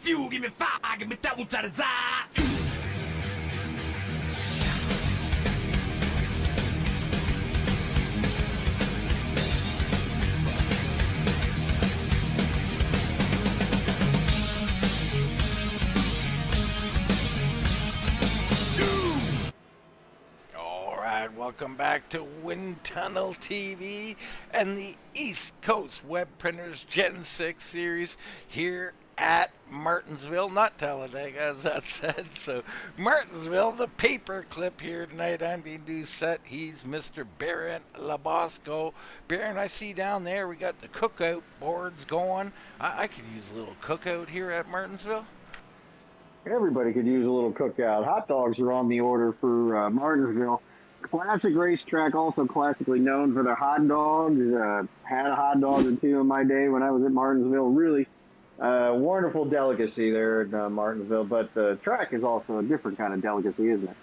fuel, give me fire, give me that which I desire. Welcome back to Wind Tunnel TV and the East Coast Web Printers Gen 6 series here at Martinsville, not Talladega as that said. So Martinsville, the paperclip here tonight. I'm being do set. He's Mr. Baron Labosco. Baron, I see down there we got the cookout boards going. I could use a little cookout here at Martinsville. Everybody could use a little cookout. Hot dogs are on the order for Martinsville. Classic racetrack, also classically known for their hot dogs. Had a hot dog or two in my day when I was at Martinsville. Really wonderful delicacy there at Martinsville. But the track is also a different kind of delicacy, isn't it?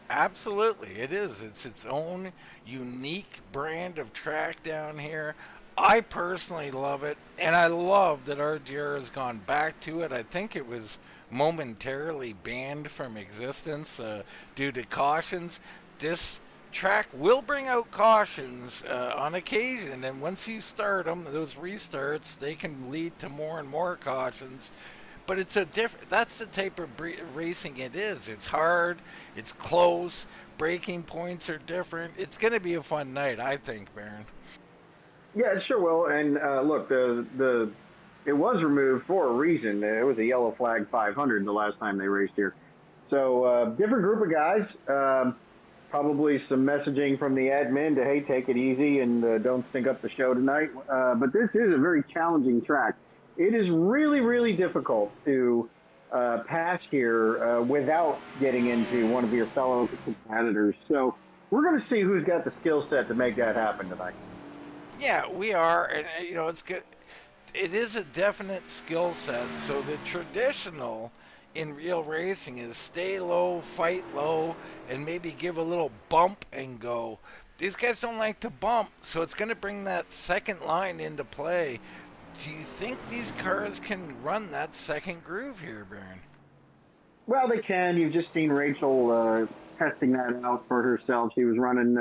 Absolutely, it is. It's its own unique brand of track down here. I personally love it, and I love that RGR has gone back to it. I think it was momentarily banned from existence due to cautions. This track will bring out cautions on occasion, and once you start them, those restarts, they can lead to more and more cautions. But it's a different. That's the type of racing it is. It's hard. It's close. Braking points are different. It's going to be a fun night, I think, Baron. Yeah, it sure will. And look, it was removed for a reason. It was a yellow flag 500 the last time they raced here. So different group of guys. Probably some messaging from the admin to, hey, take it easy and don't stink up the show tonight. But this is a very challenging track. It is really, really difficult to pass here without getting into one of your fellow competitors. So we're going to see who's got the skill set to make that happen tonight. Yeah, we are. And, you know, it's good. It is a definite skill set. So the traditional in real racing is stay low, fight low, and maybe give a little bump and go. These guys don't like to bump, so it's going to bring that second line into play. Do you think these cars can run that second groove here, Baron? Well, they can. You've just seen Rachel testing that out for herself. She was running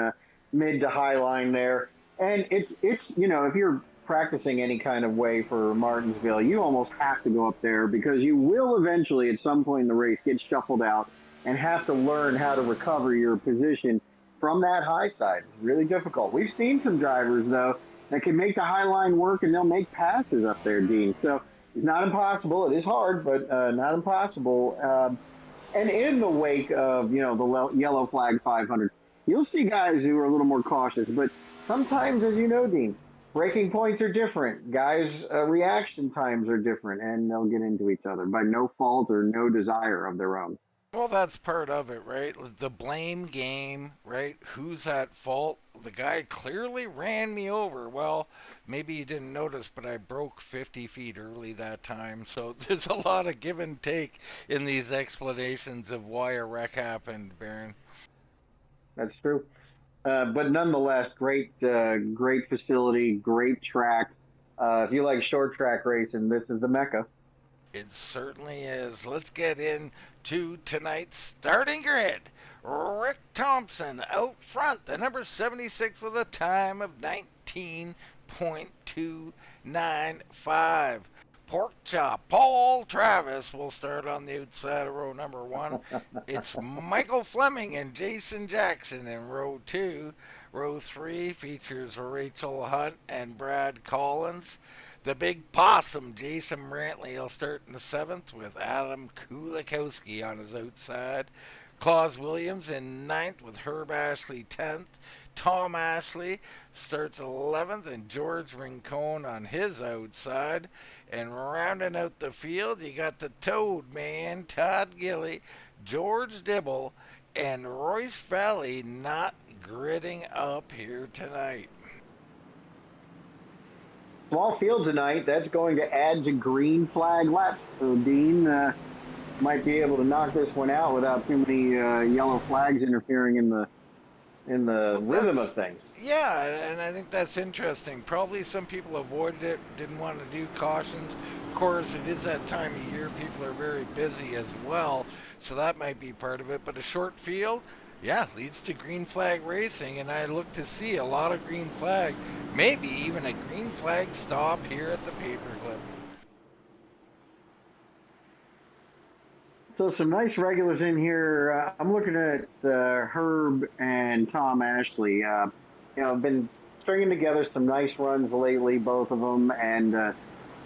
mid to high line there. And it's you know, if you're practicing any kind of way for Martinsville, you almost have to go up there because you will eventually at some point in the race get shuffled out and have to learn how to recover your position from that high side. It's really difficult. We've seen some drivers, though, that can make the high line work and they'll make passes up there, Dean. So it's not impossible. It is hard, but not impossible. And in the wake of, you know, the yellow flag 500, you'll see guys who are a little more cautious. But sometimes, as you know, Dean, braking points are different. Guys' reaction times are different, and they'll get into each other by no fault or no desire of their own. Well, that's part of it, right? The blame game, right? Who's at fault? The guy clearly ran me over. Well, maybe you didn't notice, but I broke 50 feet early that time. So there's a lot of give and take in these explanations of why a wreck happened, Baron. That's true. But nonetheless, great facility, great track. If you like short track racing, this is the Mecca. It certainly is. Let's get into tonight's starting grid. Rick Thompson out front, the number 76 with a time of 19.295. Pork chop, Paul Travis will start on the outside of row number 1. It's Michael Fleming and Jason Jackson in row 2. Row 3 features Rachel Hunt and Brad Collins. The big possum, Jason Brantley, will start in the 7th with Adam Kulikowski on his outside. Claus Williams in 9th with Herb Ashley 10th. Tom Ashley starts 11th and George Rincon on his outside. And rounding out the field, you got the Toad Man, Todd Gilly, George Dibble, and Royce Valley not gridding up here tonight. Small field tonight. That's going to add to green flag laps. So Dean might be able to knock this one out without too many yellow flags interfering in the in the Well, rhythm of things. yeah, and I think that's interesting. Probably some people avoided it, didn't want to do cautions. Of course, it is that time of year. People are very busy as well, so that might be part of it. But a short field, yeah, leads to green flag racing, and I look to see a lot of green flag, maybe even a green flag stop here at the paperclip. So some nice regulars in here. I'm looking at Herb and Tom Ashley. Been stringing together some nice runs lately, both of them. And,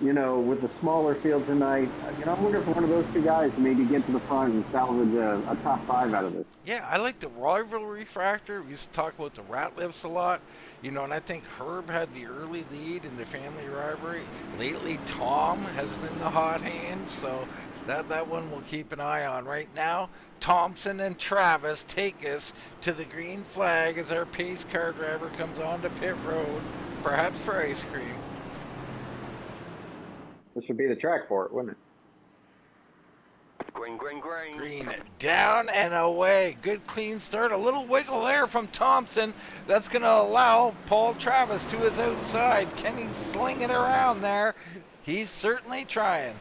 with the smaller field tonight, I'm looking for one of those two guys to maybe get to the front and salvage a top 5 out of this. Yeah, I like the rivalry factor. We used to talk about the rat lifts a lot, and I think Herb had the early lead in the family rivalry. Lately, Tom has been the hot hand, so that one we'll keep an eye on. Right now, Thompson and Travis take us to the green flag as our pace car driver comes onto pit road, perhaps for ice cream. This would be the track for it, wouldn't it? Green, green, green. Green down and away. Good clean start. A little wiggle there from Thompson. That's going to allow Paul Travis to his outside. Kenny's slinging around there. He's certainly trying.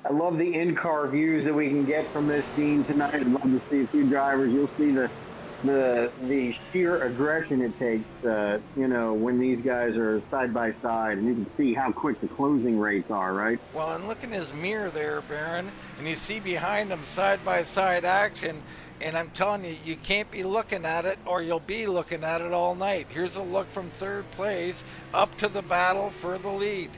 I love the in-car views that we can get from this scene tonight. I'd love to see a few drivers. You'll see the sheer aggression it takes, when these guys are side by side, and you can see how quick the closing rates are, right? Well, and look in his mirror there, Baron, and you see behind him side by side action, and I'm telling you, you can't be looking at it or you'll be looking at it all night. Here's a look from third place up to the battle for the lead.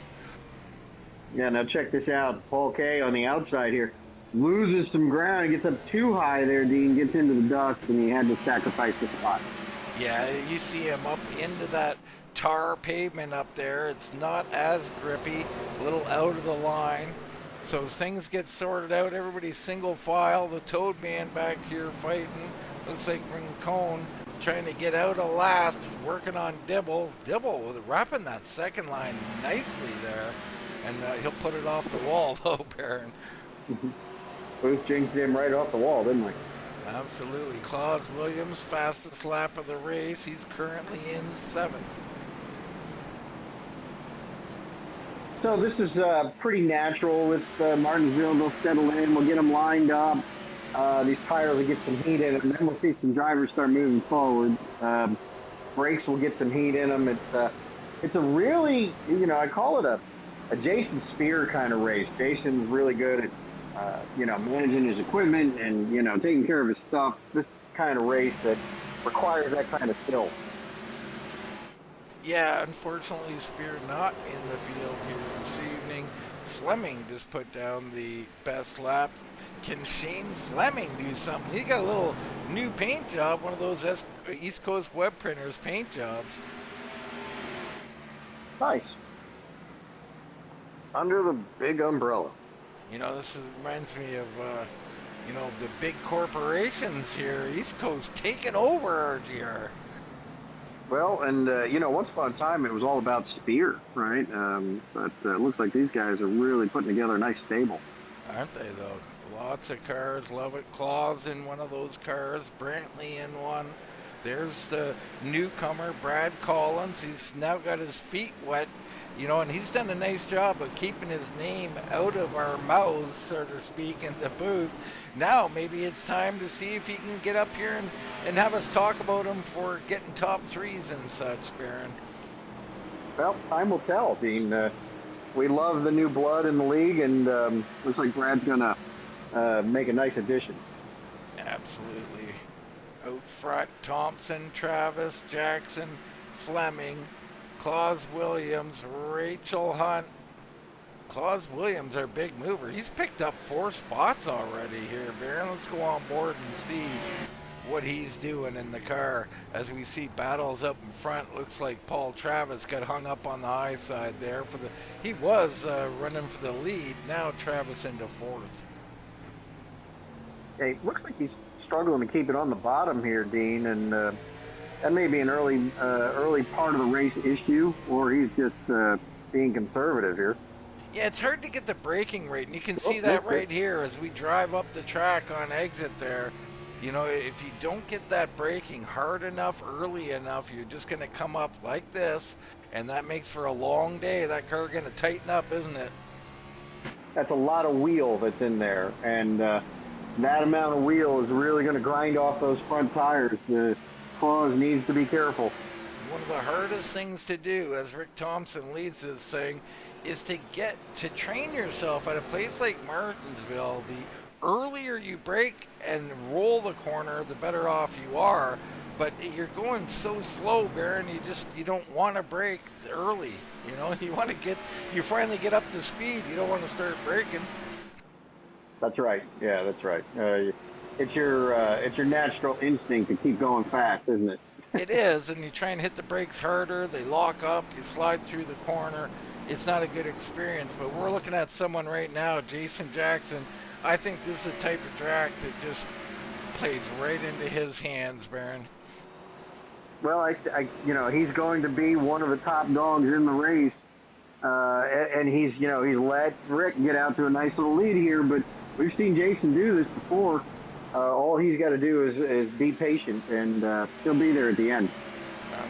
Yeah, now check this out. Paul K on the outside here loses some ground. He gets up too high there, Dean, gets into the dust, and he had to sacrifice the spot. Yeah, you see him up into that tar pavement up there. It's not as grippy, a little out of the line. So as things get sorted out, everybody's single file. The Toad Man back here fighting. Looks like Rincon trying to get out of last, working on Dibble. Dibble wrapping that second line nicely there. And he'll put it off the wall, though, Baron. Booth jinxed him right off the wall, didn't we? Absolutely. Claus Williams, fastest lap of the race. He's currently in 7th. So this is pretty natural with Martinsville. They'll settle in. We'll get them lined up. These tires will get some heat in them. And then we'll see some drivers start moving forward. Brakes will get some heat in them. It's a really, I call it a Jason Spear kind of race. Jason's really good at, managing his equipment and, taking care of his stuff. This kind of race that requires that kind of skill. Yeah, unfortunately, Spear not in the field here this evening. Fleming just put down the best lap. Can Shane Fleming do something? He got a little new paint job, one of those East Coast web printers paint jobs. Nice. Under the big umbrella. This reminds me of, the big corporations here. East Coast taking over RGR. Well, and, once upon a time, it was all about Spear, right? But it looks like these guys are really putting together a nice stable. Aren't they, though? Lots of cars, love it. Claus in one of those cars, Brantley in one. There's the newcomer, Brad Collins. He's now got his feet wet, and he's done a nice job of keeping his name out of our mouths, so to speak, in the booth. Now maybe it's time to see if he can get up here and have us talk about him for getting top 3s and such, Baron. Well, time will tell, Dean. We love the new blood in the league, and looks like Brad's going to make a nice addition. Absolutely. Out front, Thompson, Travis, Jackson, Fleming, Claus Williams, Rachel Hunt. Claus Williams, our big mover. He's picked up 4 spots already here, Baron. Let's go on board and see what he's doing in the car. As we see battles up in front, looks like Paul Travis got hung up on the high side there. He was running for the lead. Now Travis into 4th. It looks like he's struggling to keep it on the bottom here, Dean, and that may be an early part of the race issue, or he's just being conservative here. Yeah, it's hard to get the braking right, and you can see that right here as we drive up the track on exit there. You know, if you don't get that braking hard enough, early enough, you're just going to come up like this, and that makes for a long day. That car going to tighten up, isn't it? That's a lot of wheel that's in there, and that amount of wheel is really going to grind off those front tires. The Claus needs to be careful. One of the hardest things to do, as Rick Thompson leads this thing, is to train yourself at a place like Martinsville. The earlier you brake and roll the corner, the better off you are. But you're going so slow, Baron, you don't want to brake early. You know, you finally get up to speed. You don't want to start braking. That's right. Yeah, that's right. It's your natural instinct to keep going fast, isn't it? It is, and you try and hit the brakes harder. They lock up. You slide through the corner. It's not a good experience, but we're looking at someone right now, Jason Jackson. I think this is a type of track that just plays right into his hands, Baron. Well, he's going to be one of the top dogs in the race, and he's let Rick get out to a nice little lead here. But we've seen Jason do this before. All he's got to do is be patient, and he'll be there at the end.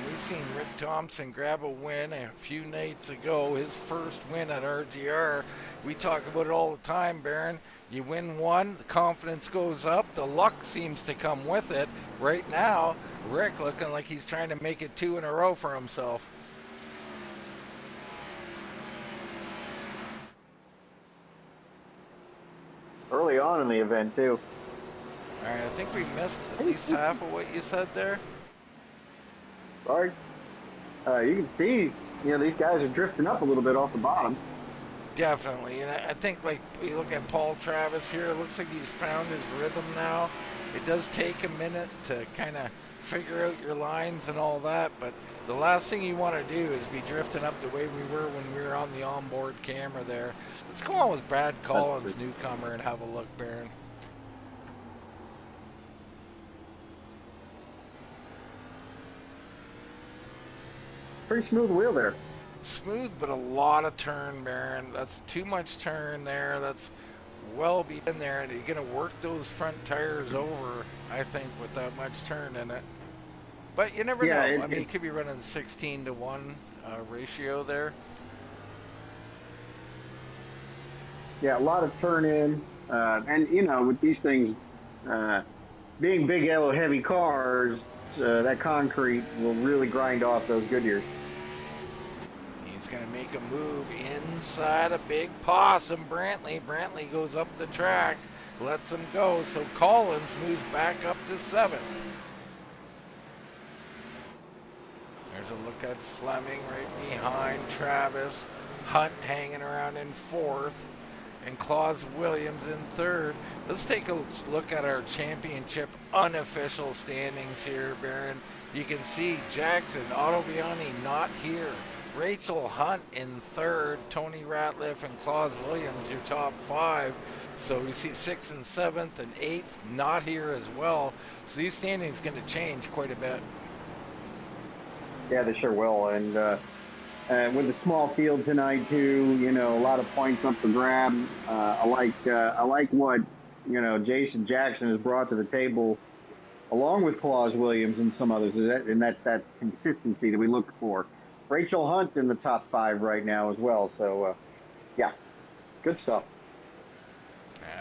We've seen Rick Thompson grab a win a few nights ago, his first win at RGR. We talk about it all the time, Baron. You win one, the confidence goes up, the luck seems to come with it. Right now, Rick looking like he's trying to make it 2 in a row for himself. Early on in the event, too. All right, I think we missed at least half of what you said there. Sorry. You can see, these guys are drifting up a little bit off the bottom. Definitely, and I think, like, you look at Paul Travis here, it looks like he's found his rhythm now. It does take a minute to kind of figure out your lines and all that, but the last thing you want to do is be drifting up the way we were when we were on the onboard camera there. Let's go on with Brad Collins, newcomer, and have a look, Baron. Pretty smooth wheel there. Smooth, but a lot of turn, Baron. That's too much turn there. That's well be in there, and you're going to work those front tires over, I think, with that much turn in it. But you never know. I mean, you could be running 16-to-1 ratio there. Yeah, a lot of turn in. And, with these things being big, yellow, heavy cars, that concrete will really grind off those Goodyears. He's going to make a move inside a big possum, Brantley. Brantley goes up the track, lets him go. So Collins moves back up to 7th. There's a look at Fleming right behind Travis. Hunt hanging around in 4th. And Claus Williams in 3rd. Let's take a look at our championship unofficial standings here, Baron. You can see Jackson, Ottoviani not here. Rachel Hunt in 3rd. Tony Ratliff and Claus Williams, your top 5. So we see 6th and 7th and 8th not here as well. So these standings going to change quite a bit. Yeah, they sure will. And with the small field tonight too, a lot of points up for grab. I like what Jason Jackson has brought to the table, along with Claus Williams and some others, and that's that consistency that we look for. Rachel Hunt in the top 5 right now as well. So, yeah, good stuff.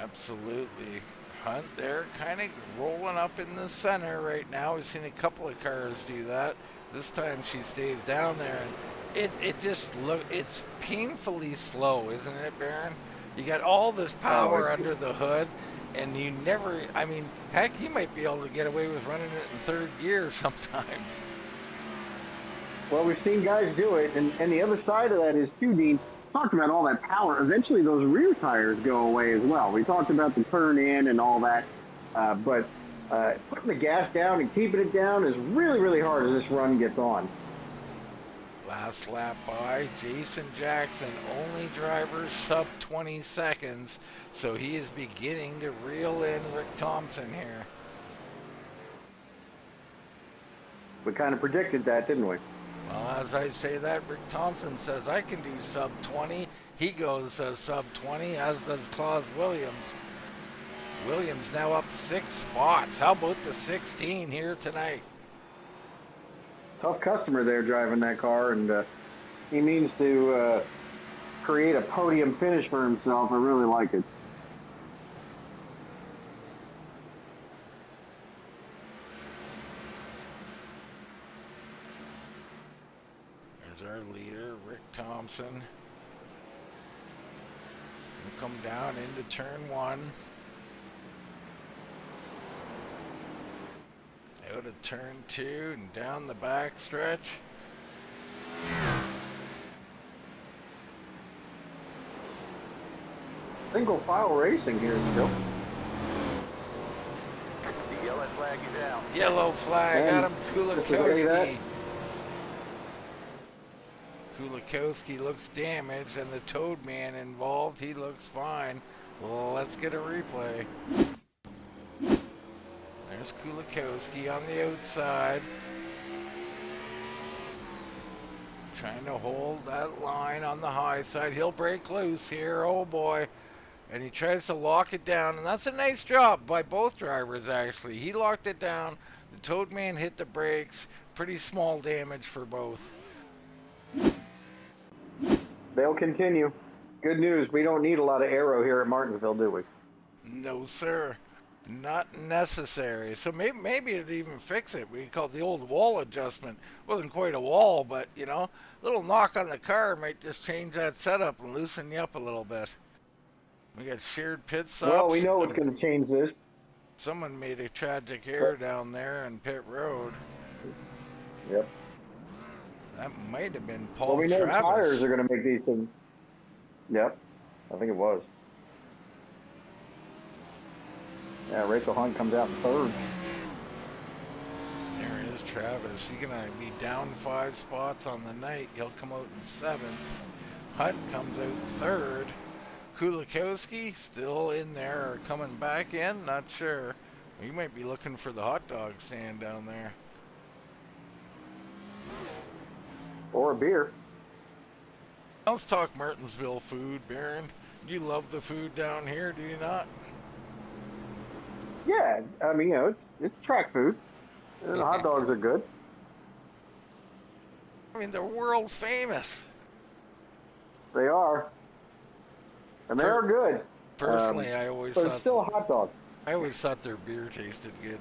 Absolutely. Hunt there kind of rolling up in the center right now. We've seen a couple of cars do that. This time she stays down there, and it's painfully slow, isn't it, Baron? You got all this power under the hood, and you never, heck, you might be able to get away with running it in 3rd gear sometimes. Well, we've seen guys do it, and the other side of that is too, Dean, talked about all that power. Eventually those rear tires go away as well. We talked about the turn in and all that, but putting the gas down and keeping it down is really, really hard as this run gets on. Last lap by Jason Jackson, only driver sub 20 seconds, so he is beginning to reel in Rick Thompson here. We kind of predicted that, didn't we? Well, as I say that, Rick Thompson says I can do sub 20. He goes sub 20, as does Claus Williams. Williams now up 6 spots. How about the 16 here tonight? Tough customer there driving that car, and he means to create a podium finish for himself. I really like it. There's our leader, Rick Thompson. We'll come down into turn 1. Out of turn 2 and down the back stretch. Single file racing here still. The yellow flag is out. Yellow flag, And Adam just to say that- Kulikowski. Kulikowski looks damaged, and the Toad Man involved, he looks fine. Well, let's get a replay. There's Kulikowski on the outside. Trying to hold that line on the high side. He'll break loose here, oh boy. And he tries to lock it down, and that's a nice job by both drivers, actually. He locked it down. The Toad Man hit the brakes. Pretty small damage for both. They'll continue. Good news, we don't need a lot of aero here at Martinsville, do we? No, sir. Not necessary. So maybe it'd even fix it. We call it the old wall adjustment. Wasn't quite a wall, but, you know, a little knock on the car might just change that setup and loosen you up a little bit. We got shared pit stops. Well, we know what's going to change this. Someone made a tragic error down there on pit road. Yep. That might have been Paul Well, we know Travis. tires are going to make these things. Yep. I think it was. Yeah, Rachel Hunt comes out in 3rd. There is Travis. He's going to be down 5 spots on the night. He'll come out in 7th. Hunt comes out 3rd. Kulikowski still in there or coming back in, not sure. He might be looking for the hot dog stand down there. Or a beer. Let's talk Martinsville food, Baron. You love the food down here, do you not? Yeah, I mean, you know, it's track food. And the hot dogs are good. I mean, they're world famous. They are. And they are good. Personally, I always But it's thought still a hot dog. their beer tasted good.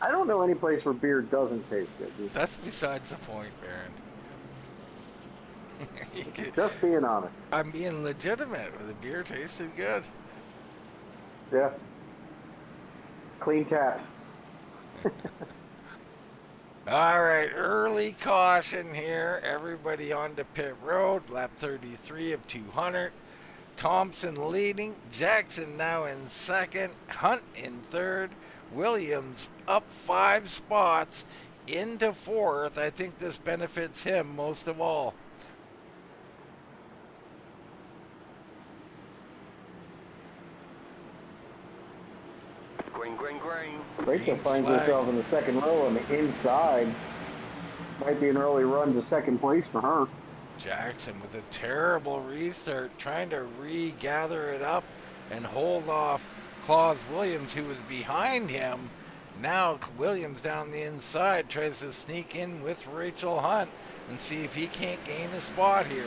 I don't know any place where beer doesn't taste good. That's besides the point, Baron. Just being honest. I'm being legitimate. The beer tasted good. Yeah. Clean taps. All right, early caution here. Everybody onto pit road. Lap 33 of 200. Thompson leading. Jackson now in 2nd. Hunt in 3rd. Williams up 5 spots into 4th. I think this benefits him most of all. Green, green, green. Rachel Green finds flag. herself in the 2nd row on the inside. Might be an early run to 2nd place for her. Jackson with a terrible restart, trying to regather it up and hold off Claus Williams, who was behind him. Now Williams down the inside tries to sneak in with Rachel Hunt and see if he can't gain a spot here.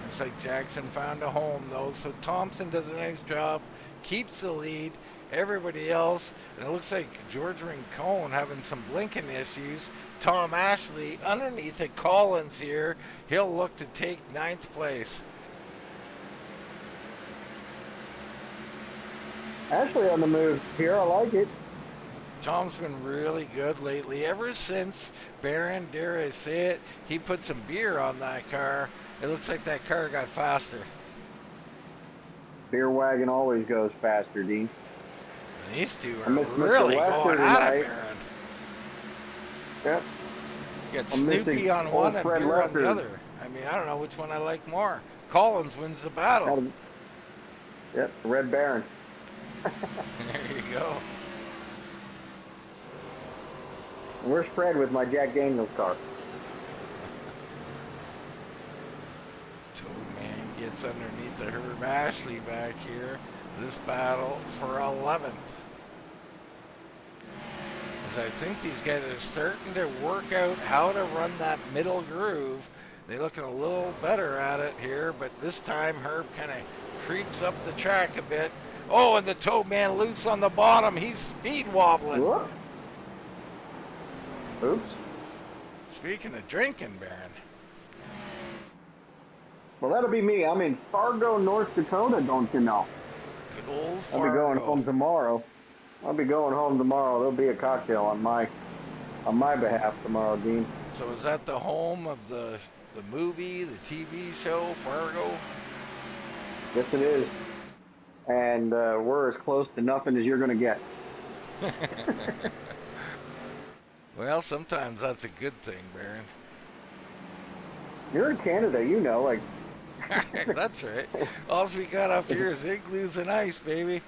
Looks like Jackson found a home though, so Thompson does a nice job, keeps the lead. Everybody else, and it looks like George Rincon having some blinking issues. Tom Ashley underneath at Collins here. He'll look to take 9th place. Ashley on the move here. I like it. Tom's been really good lately. Ever since Baron, dare I say it, he put some beer on that car. It looks like that car got faster. Beer wagon always goes faster, Dean. And these two I are miss Mr. really Lester going at tonight. it, Baron. Yep. You got I'm missing Snoopy on old one and Fred beer on Lester. the other. I mean, I don't know which one I like more. Collins wins the battle. Yep, Red Baron. There you go. Where's Fred with my Jack Daniels car? Toadman gets underneath the Herb Ashley back here. This battle for 11th. As I think these guys are starting to work out how to run that middle groove. They're looking a little better at it here, but this time Herb kind of creeps up the track a bit. Oh, and the Toadman loose on the bottom. He's speed wobbling. Whoop. Oops. Speaking of drinking, Baron. Well, that'll be me. I'm in Fargo, North Dakota, don't you know? Good old I'll Fargo. be going home tomorrow. There'll be a cocktail on my behalf tomorrow, Dean. So is that the home of the movie, the TV show, Fargo? Yes, it is. And we're as close to nothing as you're going to get. Well, sometimes that's a good thing, Baron. You're in Canada, you know, like. That's right. All we got up here is igloos and ice, baby.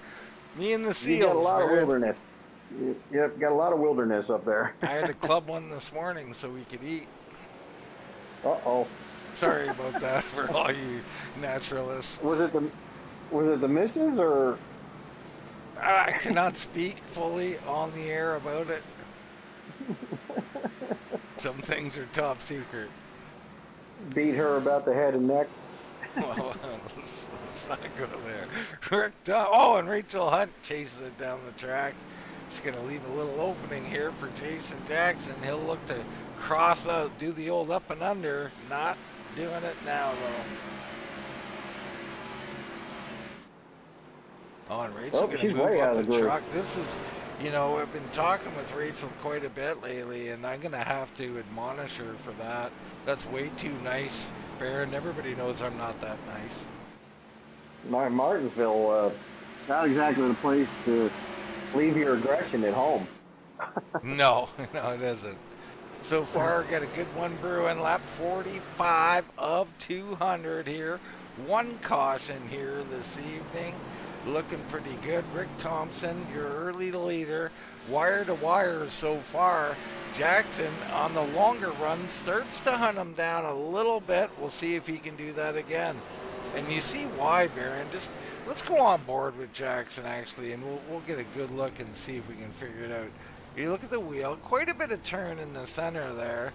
Me and the seals, You got a lot Baron. of wilderness. Yep, got a lot of wilderness up there. I had to club one this morning so we could eat. Uh-oh. Sorry about that for all you naturalists. Was it the missus or? I cannot speak fully on the air about it. Some things are top secret. Beat her about the head and neck. Well, let's not go there. Rick and Rachel Hunt chases it down the track. She's going to leave a little opening here for Jason Jackson. He'll look to cross out, do the old up and under. Not doing it now, though. Oh, and Rachel going to move up the truck. This is, I've been talking with Rachel quite a bit lately, and I'm going to have to admonish her for that. That's way too nice, Baron. Everybody knows I'm not that nice. Martinsville, not exactly the place to leave your aggression at home. No, it isn't. So far, got a good one brewing. Lap 45 of 200 here. One caution here this evening. Looking pretty good. Rick Thompson, your early leader. Wire to wire so far. Jackson on the longer run starts to hunt him down a little bit. We'll see if he can do that again. And you see why, Baron. Just let's go on board with Jackson actually, and we'll get a good look and see if we can figure it out. You look at the wheel, quite a bit of turn in the center there,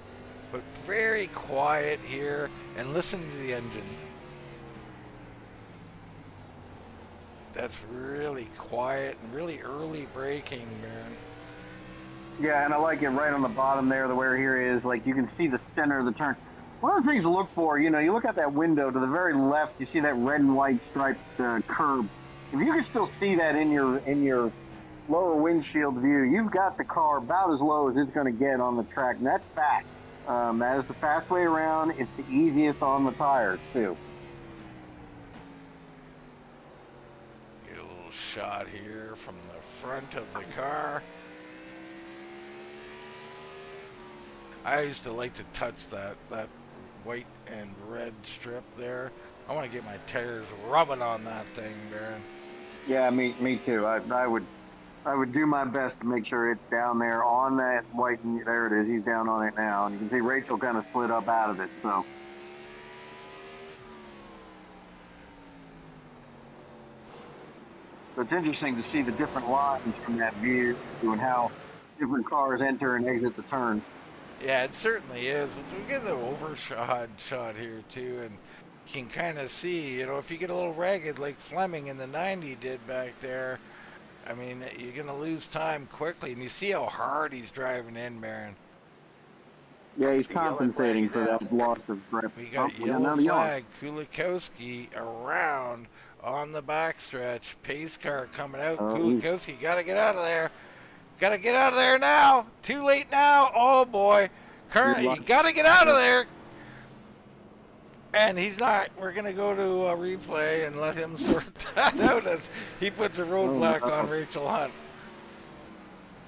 but very quiet here. And listen to the engine. That's really quiet and really early braking, Baron. Yeah, and I like it right on the bottom there, the where here is, like you can see the center of the turn. One of the things to look for, you look out that window to the very left, you see that red and white striped curb. If you can still see that in your lower windshield view, you've got the car about as low as it's going to get on the track, and that's fast. That is the fast way around. It's the easiest on the tires, too. Get a little shot here from the front of the car. I used to like to touch that white and red strip there. I want to get my tires rubbing on that thing, Baron. Yeah, me too. I would do my best to make sure it's down there on that white. There it is. He's down on it now, and you can see Rachel kind of slid up out of it. So it's interesting to see the different lines from that view and how different cars enter and exit the turn. Yeah, it certainly is. We get an overshot shot here too, and you can kind of see, if you get a little ragged like Fleming in the 90 did back there, I mean, you're going to lose time quickly. And you see how hard he's driving in, Baron. Yeah, he's compensating for that loss of grip. We got yellow flag, Kulikowski around on the backstretch. Pace car coming out. Kulikowski, got to get out of there. Got to get out of there now. Too late now. Oh, boy. Currently, you got to get out of there. And he's not. We're going to go to a replay and let him sort that out as he puts a roadblock on Rachel Hunt.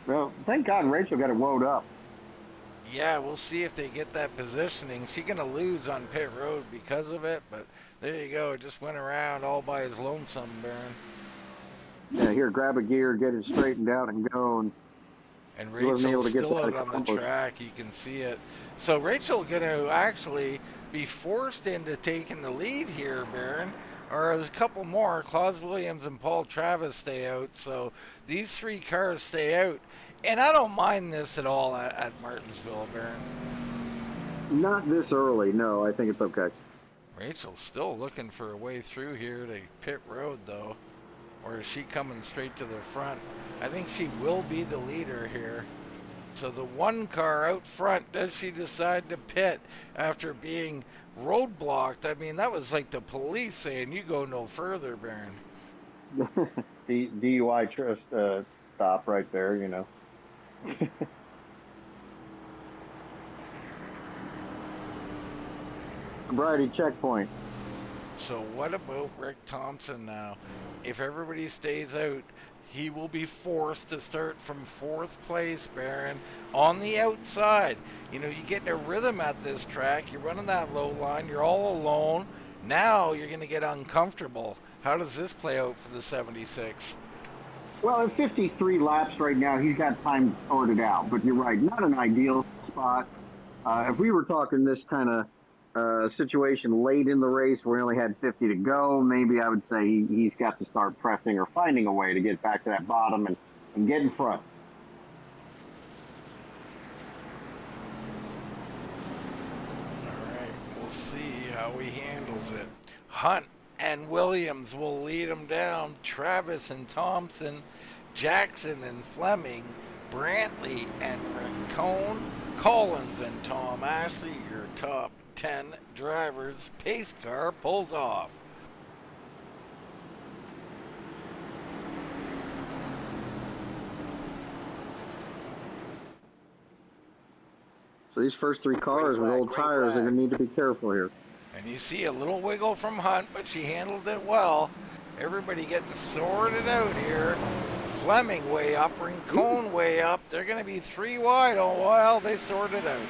Well, thank God Rachel got it wound up. Yeah, we'll see if they get that positioning. She's going to lose on pit road because of it, but there you go. It just went around all by his lonesome, Baron. Yeah, here, grab a gear, get it straightened out, and go. And Rachel's still out on the track. You can see it. So Rachel going to actually be forced into taking the lead here, Baron. Or there's a couple more. Claus Williams and Paul Travis stay out. So these 3 cars stay out. And I don't mind this at all at Martinsville, Baron. Not this early. No, I think it's okay. Rachel's still looking for a way through here to pit road, though. Or is she coming straight to the front? I think she will be the leader here. So the 1 car out front, does she decide to pit after being roadblocked? I mean, that was like the police saying, you go no further, Baron. DUI stop right there, you know. Sobriety checkpoint. So what about Rick Thompson now? If everybody stays out, he will be forced to start from 4th place, Baron, on the outside. You know, you get in a rhythm at this track. You're running that low line. You're all alone. Now you're going to get uncomfortable. How does this play out for the 76? Well, at 53 laps right now, he's got time to sort it out. But you're right, not an ideal spot. If we were talking this kind of situation late in the race where we only had 50 to go, maybe I would say he's got to start pressing or finding a way to get back to that bottom and get in front. All right, we'll see how he handles it. Hunt and Williams will lead him down. Travis and Thompson, Jackson and Fleming, Brantley and Rincon, Collins and Tom Ashley, your top 10 drivers. Pace car pulls off. So these first 3 cars with old tires are going to need to be careful here. And you see a little wiggle from Hunt, but she handled it well. Everybody getting sorted out here. Fleming way up, Rincon way up. They're going to be 3 wide a while. They sorted out.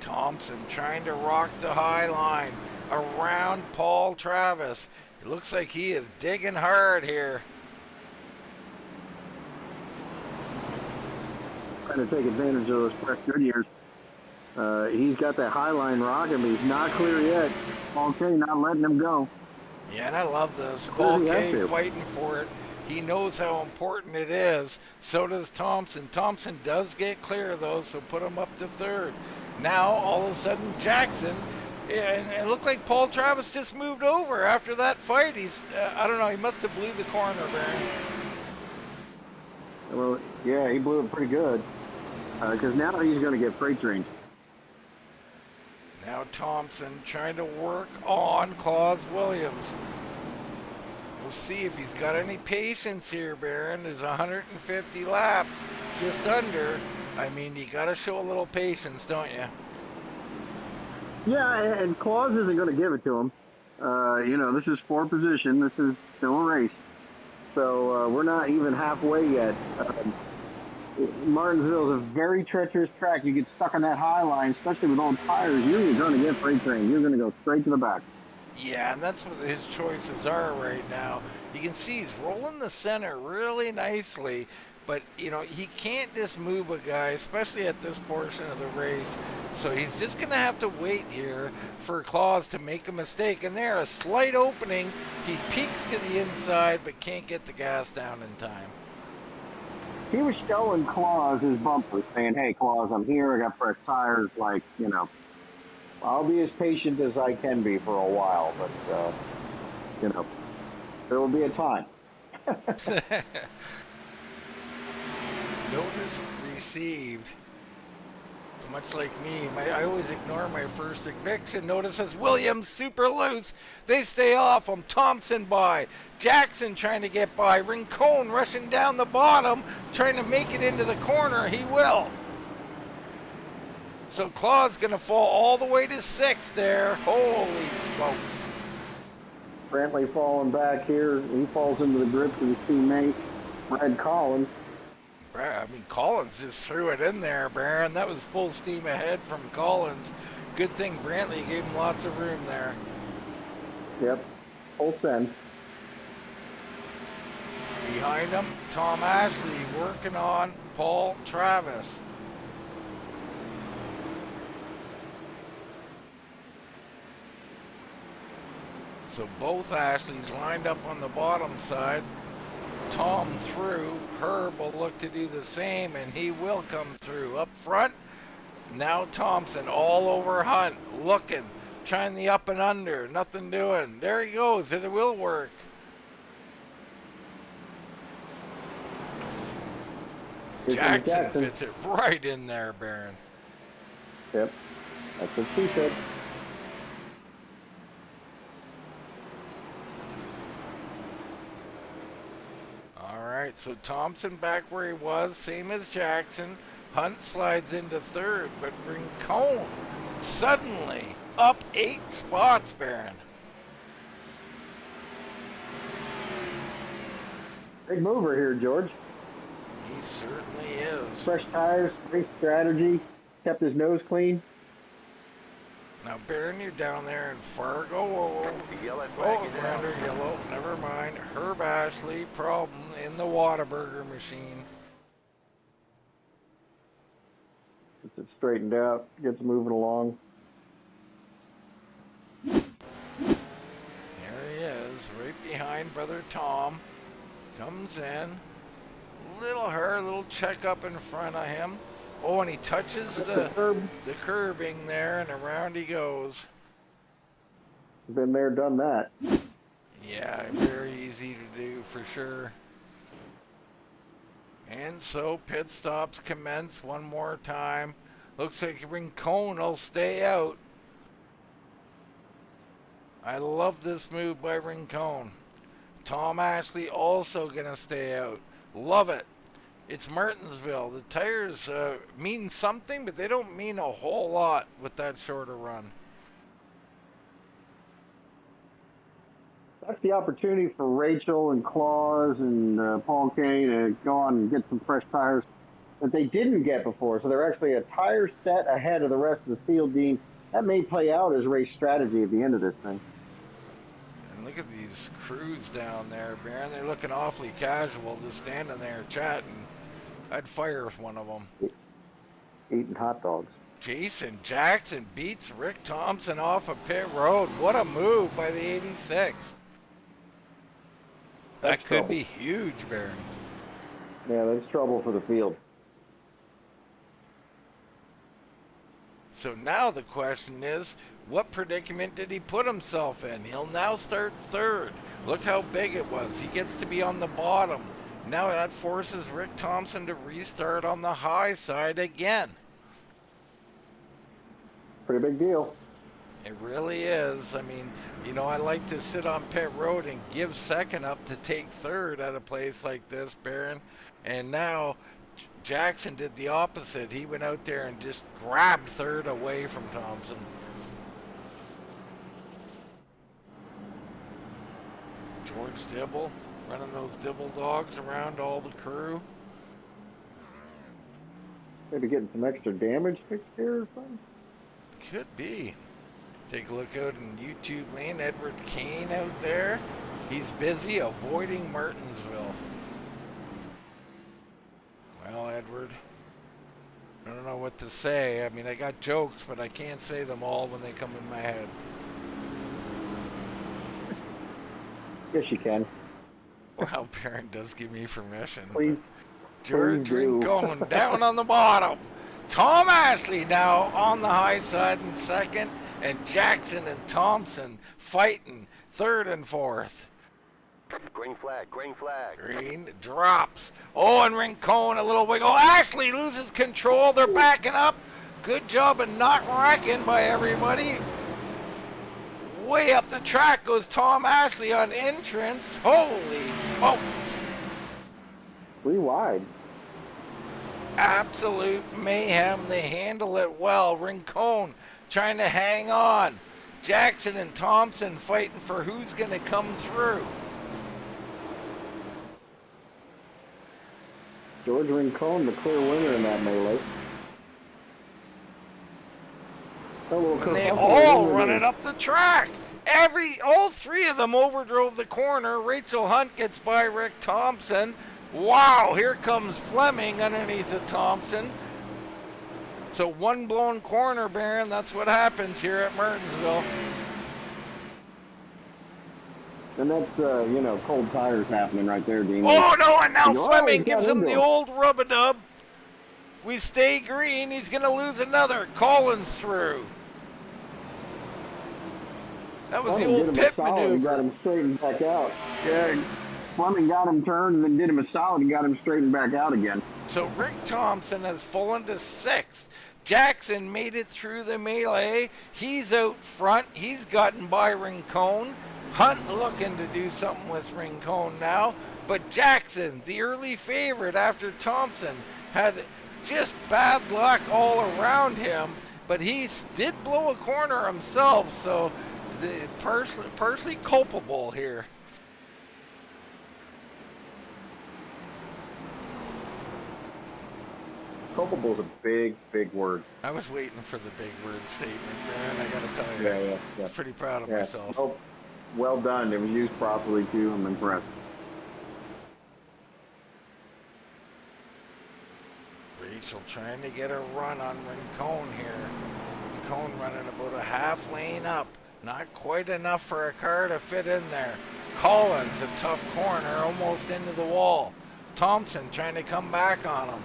Thompson trying to rock the high line around Paul Travis. It looks like he is digging hard here. Trying to take advantage of those fresh Goodyears. He's got that high line rocking, but he's not clear yet. Paul K not letting him go. Yeah, and I love this. Paul K fighting for it. He knows how important it is. So does Thompson. Thompson does get clear, though, so put him up to 3rd. Now, all of a sudden, Jackson, and it looked like Paul Travis just moved over after that fight. He's, I don't know, he must have blew the corner, Baron. Well, yeah, he blew it pretty good, because now he's going to get freight trained. Now Thompson trying to work on Claus Williams. We'll see if he's got any patience here, Baron. There's 150 laps, just under. I mean, you got to show a little patience, don't you? Yeah, and Claus isn't going to give it to him. You know, this is 4th position. This is still a race. So we're not even halfway yet. Martinsville is a very treacherous track. You get stuck on that high line, especially with old tires, you're going to get freight train. You're going to go straight to the back. Yeah, and that's what his choices are right now. You can see he's rolling the center really nicely, but, you know, he can't just move a guy, especially at this portion of the race. So he's just going to have to wait here for Claus to make a mistake. And there, a slight opening. He peeks to the inside, but can't get the gas down in time. He was showing Claus his bumper, saying, hey, Claus, I'm here. I got fresh tires. Like, you know, I'll be as patient as I can be for a while. But, you know, there will be a time. Notice received. Much like me, I always ignore my first eviction. Notice as Williams super loose. They stay off him. Thompson by. Jackson trying to get by. Rincon rushing down the bottom, trying to make it into the corner. He will. So Claus going to fall all the way to 6th there. Holy smokes. Brantley falling back here. He falls into the grips of his teammate, Red Collins. I mean, Collins just threw it in there, Baron. That was full steam ahead from Collins. Good thing Brantley gave him lots of room there. Yep, full send. Behind him, Tom Ashley working on Paul Travis. So both Ashleys lined up on the bottom side. Tom through. Herb will look to do the same, and he will come through. Up front, now Thompson all over Hunt, looking, trying the up and under, nothing doing. There he goes, it will work. Jackson fits it right in there, Baron. Yep, that's what she said. Alright, so Thompson back where he was, same as Jackson. Hunt slides into third, but Rincon suddenly up 8 spots, Baron. Big mover here, George. He certainly is. Fresh tires, race strategy, kept his nose clean. Now, Baron, you're down there in Fargo. The yellow flag Oh, is out. under yellow. Never mind. Herb Ashley, problem in the Whataburger machine. Gets it straightened out, gets moving along. There he is, right behind brother Tom. Comes in. Little her, little check up in front of him. Oh, and he touches the curbing there, and around he goes. Been there, done that. Yeah, very easy to do for sure. And so pit stops commence one more time. Looks like Rincon will stay out. I love this move by Rincon. Tom Ashley also gonna stay out. Love it. It's Martinsville. The tires mean something, but they don't mean a whole lot with that shorter run. That's the opportunity for Rachel and Claus and Paul K to go on and get some fresh tires that they didn't get before. So they're actually a tire set ahead of the rest of the field, Dean. That may play out as race strategy at the end of this thing. And look at these crews down there, Baron. They're looking awfully casual, just standing there chatting. I'd fire one of them. Eating hot dogs. Jason Jackson beats Rick Thompson off of pit road. What a move by the 86. That could be huge, Baron. Yeah, that's trouble for the field. So now the question is, what predicament did he put himself in? He'll now start third. Look how big it was. He gets to be on the bottom. Now that forces Rick Thompson to restart on the high side again. Pretty big deal. It really is. I mean, you know, I like to sit on pit road and give second up to take third at a place like this, Baron. And now Jackson did the opposite. He went out there and just grabbed third away from Thompson. George Dibble running those Dibble dogs around all the crew. Maybe getting some extra damage fixed here or something. Could be. Take a look out in YouTube lane. Edward Kane out there. He's busy avoiding Martinsville. Well, Edward, I don't know what to say. I mean, I got jokes, but I can't say them all when they come in my head. Yes, you can. Well, Baron does give me permission. Please. George do. Rincon down on the bottom. Tom Ashley now on the high side in second, and Jackson and Thompson fighting third and fourth. Green flag, green flag. Green drops. Oh, and Rincon a little wiggle. Ashley loses control. They're backing up. Good job of not wrecking by everybody. Way up the track goes Tom Ashley on entrance. Holy smokes. 3 wide. Absolute mayhem. They handle it well. Rincon trying to hang on. Jackson and Thompson fighting for who's going to come through. George Rincon, the clear winner in that melee. And they all run it up the track. All 3 of them overdrove the corner. Rachel Hunt gets by Rick Thompson. Wow, here comes Fleming underneath the Thompson. So one blown corner, Baron. That's what happens here at Martinsville. And that's, you know, cold tires happening right there, Dean. Oh, no, and now Oh, Fleming he's got gives him into the him. old rub-a-dub. We stay green. He's going to lose another. Collins through. That was the Fleming did old him a pit solid and got maneuver. him straightened back out. Yeah, Fleming got him turned and then did him a solid and got him straightened back out again. So Rick Thompson has fallen to 6th. Jackson made it through the melee. He's out front. He's gotten by Rincon. Hunt looking to do something with Rincon now. But Jackson, the early favorite after Thompson, had just bad luck all around him. But he did blow a corner himself, so partially culpable here. Culpable is a big, big word. I was waiting for the big word statement, man. I gotta tell you, Yeah. I'm pretty proud of Yeah. myself. Oh, well done. It was used properly, too. I'm impressed. Rachel trying to get a run on Rincon here. Rincon running about a half lane up. Not quite enough for a car to fit in there. Collins, a tough corner, almost into the wall. Thompson trying to come back on him.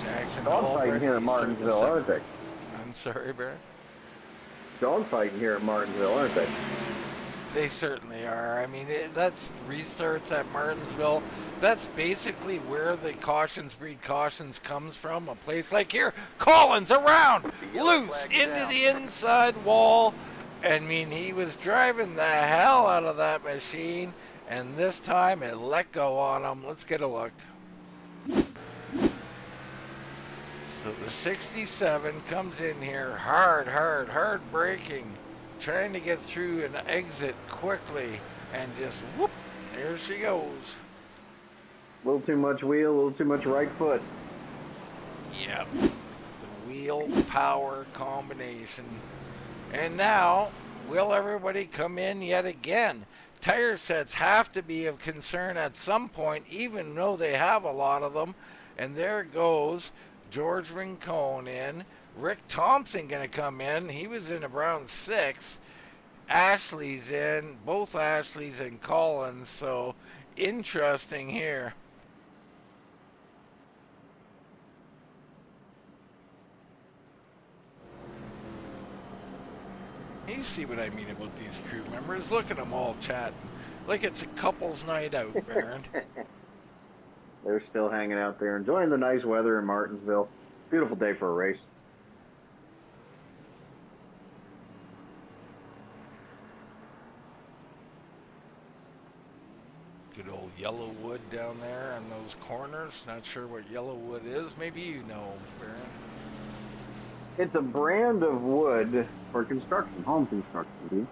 Jackson Dogfighting here at Martinsville, aren't they? I'm sorry, Barry. Dogfighting here at Martinsville, aren't they? They certainly are. I mean, that's restarts at Martinsville. That's basically where the cautions breed cautions comes from. A place like here, Collins around, loose into the inside wall. I mean, he was driving the hell out of that machine, and this time it let go on him. Let's get a look. So the 67 comes in here hard braking, trying to get through and exit quickly, and just whoop, there she goes. A little too much wheel, a little too much right foot. Yep, the wheel power combination. And now, will everybody come in yet again? Tire sets have to be of concern at some point, even though they have a lot of them. And there goes George Rincon in. Rick Thompson going to come in. He was in around 6. Ashley's in. Both Ashleys and Collins. So interesting here. You see what I mean about these crew members? Look at them all chatting. Like it's a couple's night out, Baron. They're still hanging out there, enjoying the nice weather in Martinsville. Beautiful day for a race. Good old Yellowwood down there on those corners. Not sure what Yellowwood is. Maybe you know, Baron. It's a brand of wood for construction, home construction, dude.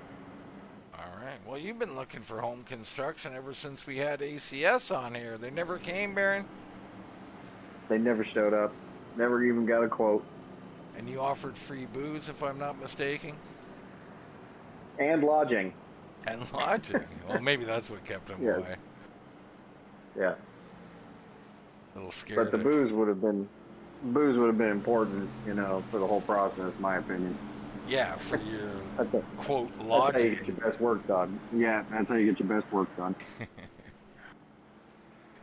All right. Well, you've been looking for home construction ever since we had ACS on here. They never came, Baron? They never showed up. Never even got a quote. And you offered free booze, if I'm not mistaken? And lodging. And lodging. Well, maybe that's what kept them Yes. away. Yeah. A little scared. But the booze would have been important, you know, for the whole process, in my opinion. Yeah, for your That's quote That's how you lodging. get your best work done. Yeah, that's how you get your best work done.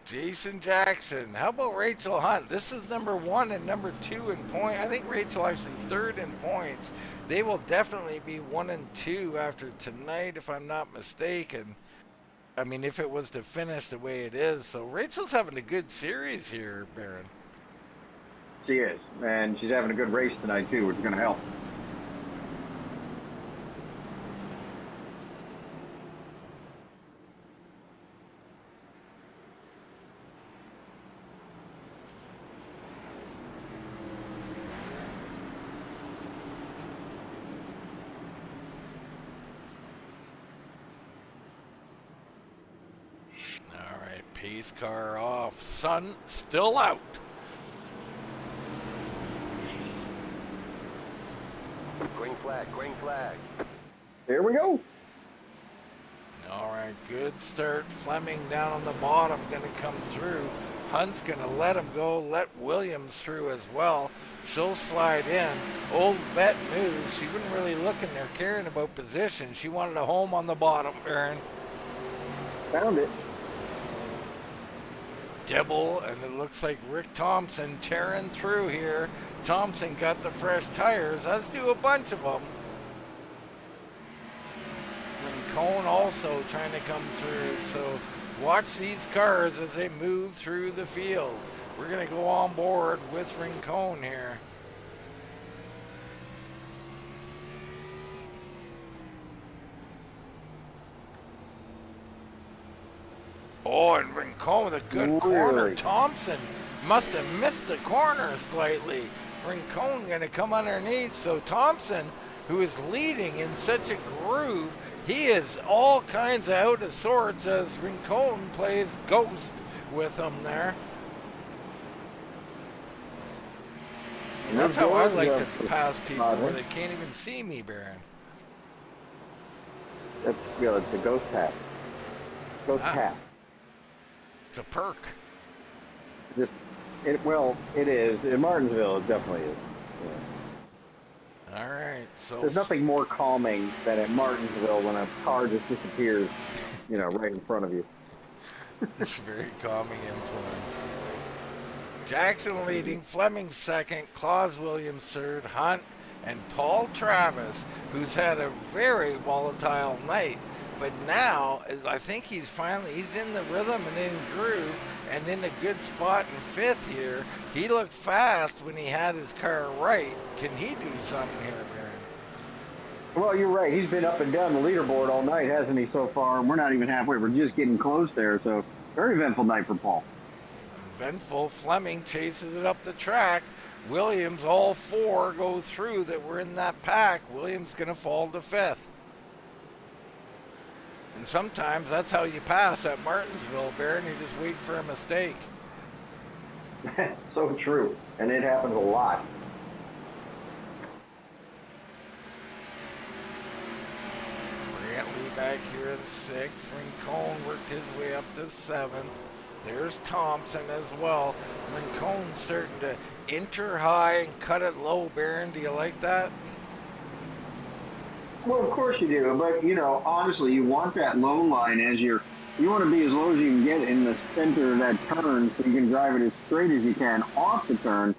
Jason Jackson. How about Rachel Hunt? This is number 1 and number 2 in point. I think Rachel actually 3rd in points. They will definitely be 1 and 2 after tonight, if I'm not mistaken. I mean, if it was to finish the way it is. So Rachel's having a good series here, Baron. She is, and she's having a good race tonight too, which is going to help. All right, pace car off. Sun still out. Green flag, green flag. Here we go. All right, good start. Fleming down on the bottom, going to come through. Hunt's going to let him go, let Williams through as well. She'll slide in. Old vet moves. She wasn't really looking there, caring about position. She wanted a home on the bottom, Aaron. Found it. Dibble, and it looks like Rick Thompson tearing through here. Thompson got the fresh tires. Let's do a bunch of them. Rincon also trying to come through. So watch these cars as they move through the field. We're going to go on board with Rincon here. Oh, and Rincon with a good corner. Thompson must have missed the corner slightly. Rincon going to come underneath. So Thompson, who is leading in such a groove, he is all kinds of out of sorts as Rincon plays ghost with him there. And that's how I like to pass people where they can't even see me, Baron. That's, you know, it's a ghost pass. Ghost pass. It's a perk. Well, it is. In Martinsville, it definitely is. Yeah. All right. So there's nothing more calming than at Martinsville when a car just disappears, you know, right in front of you. It's very calming influence. Jackson leading, Fleming second, Claus Williams third, Hunt, and Paul Travis, who's had a very volatile night. But now, I think he's in the rhythm and in groove and in a good spot in fifth here. He looked fast when he had his car right. Can he do something here, Baron? Well, you're right. He's been up and down the leaderboard all night, hasn't he, so far? And we're not even halfway. We're just getting close there. So, very eventful night for Paul. Eventful. Fleming chases it up the track. Williams, all four go through that were in that pack. Williams going to fall to fifth. And sometimes that's how you pass at Martinsville, Baron. You just wait for a mistake. So true. And it happens a lot. Brantley back here in sixth. Rincon worked his way up to seventh. There's Thompson as well. Rincon's starting to enter high and cut it low, Baron. Do you like that? Well, of course you do, but, you know, honestly, you want that low line as you want to be as low as you can get in the center of that turn so you can drive it as straight as you can off the turn.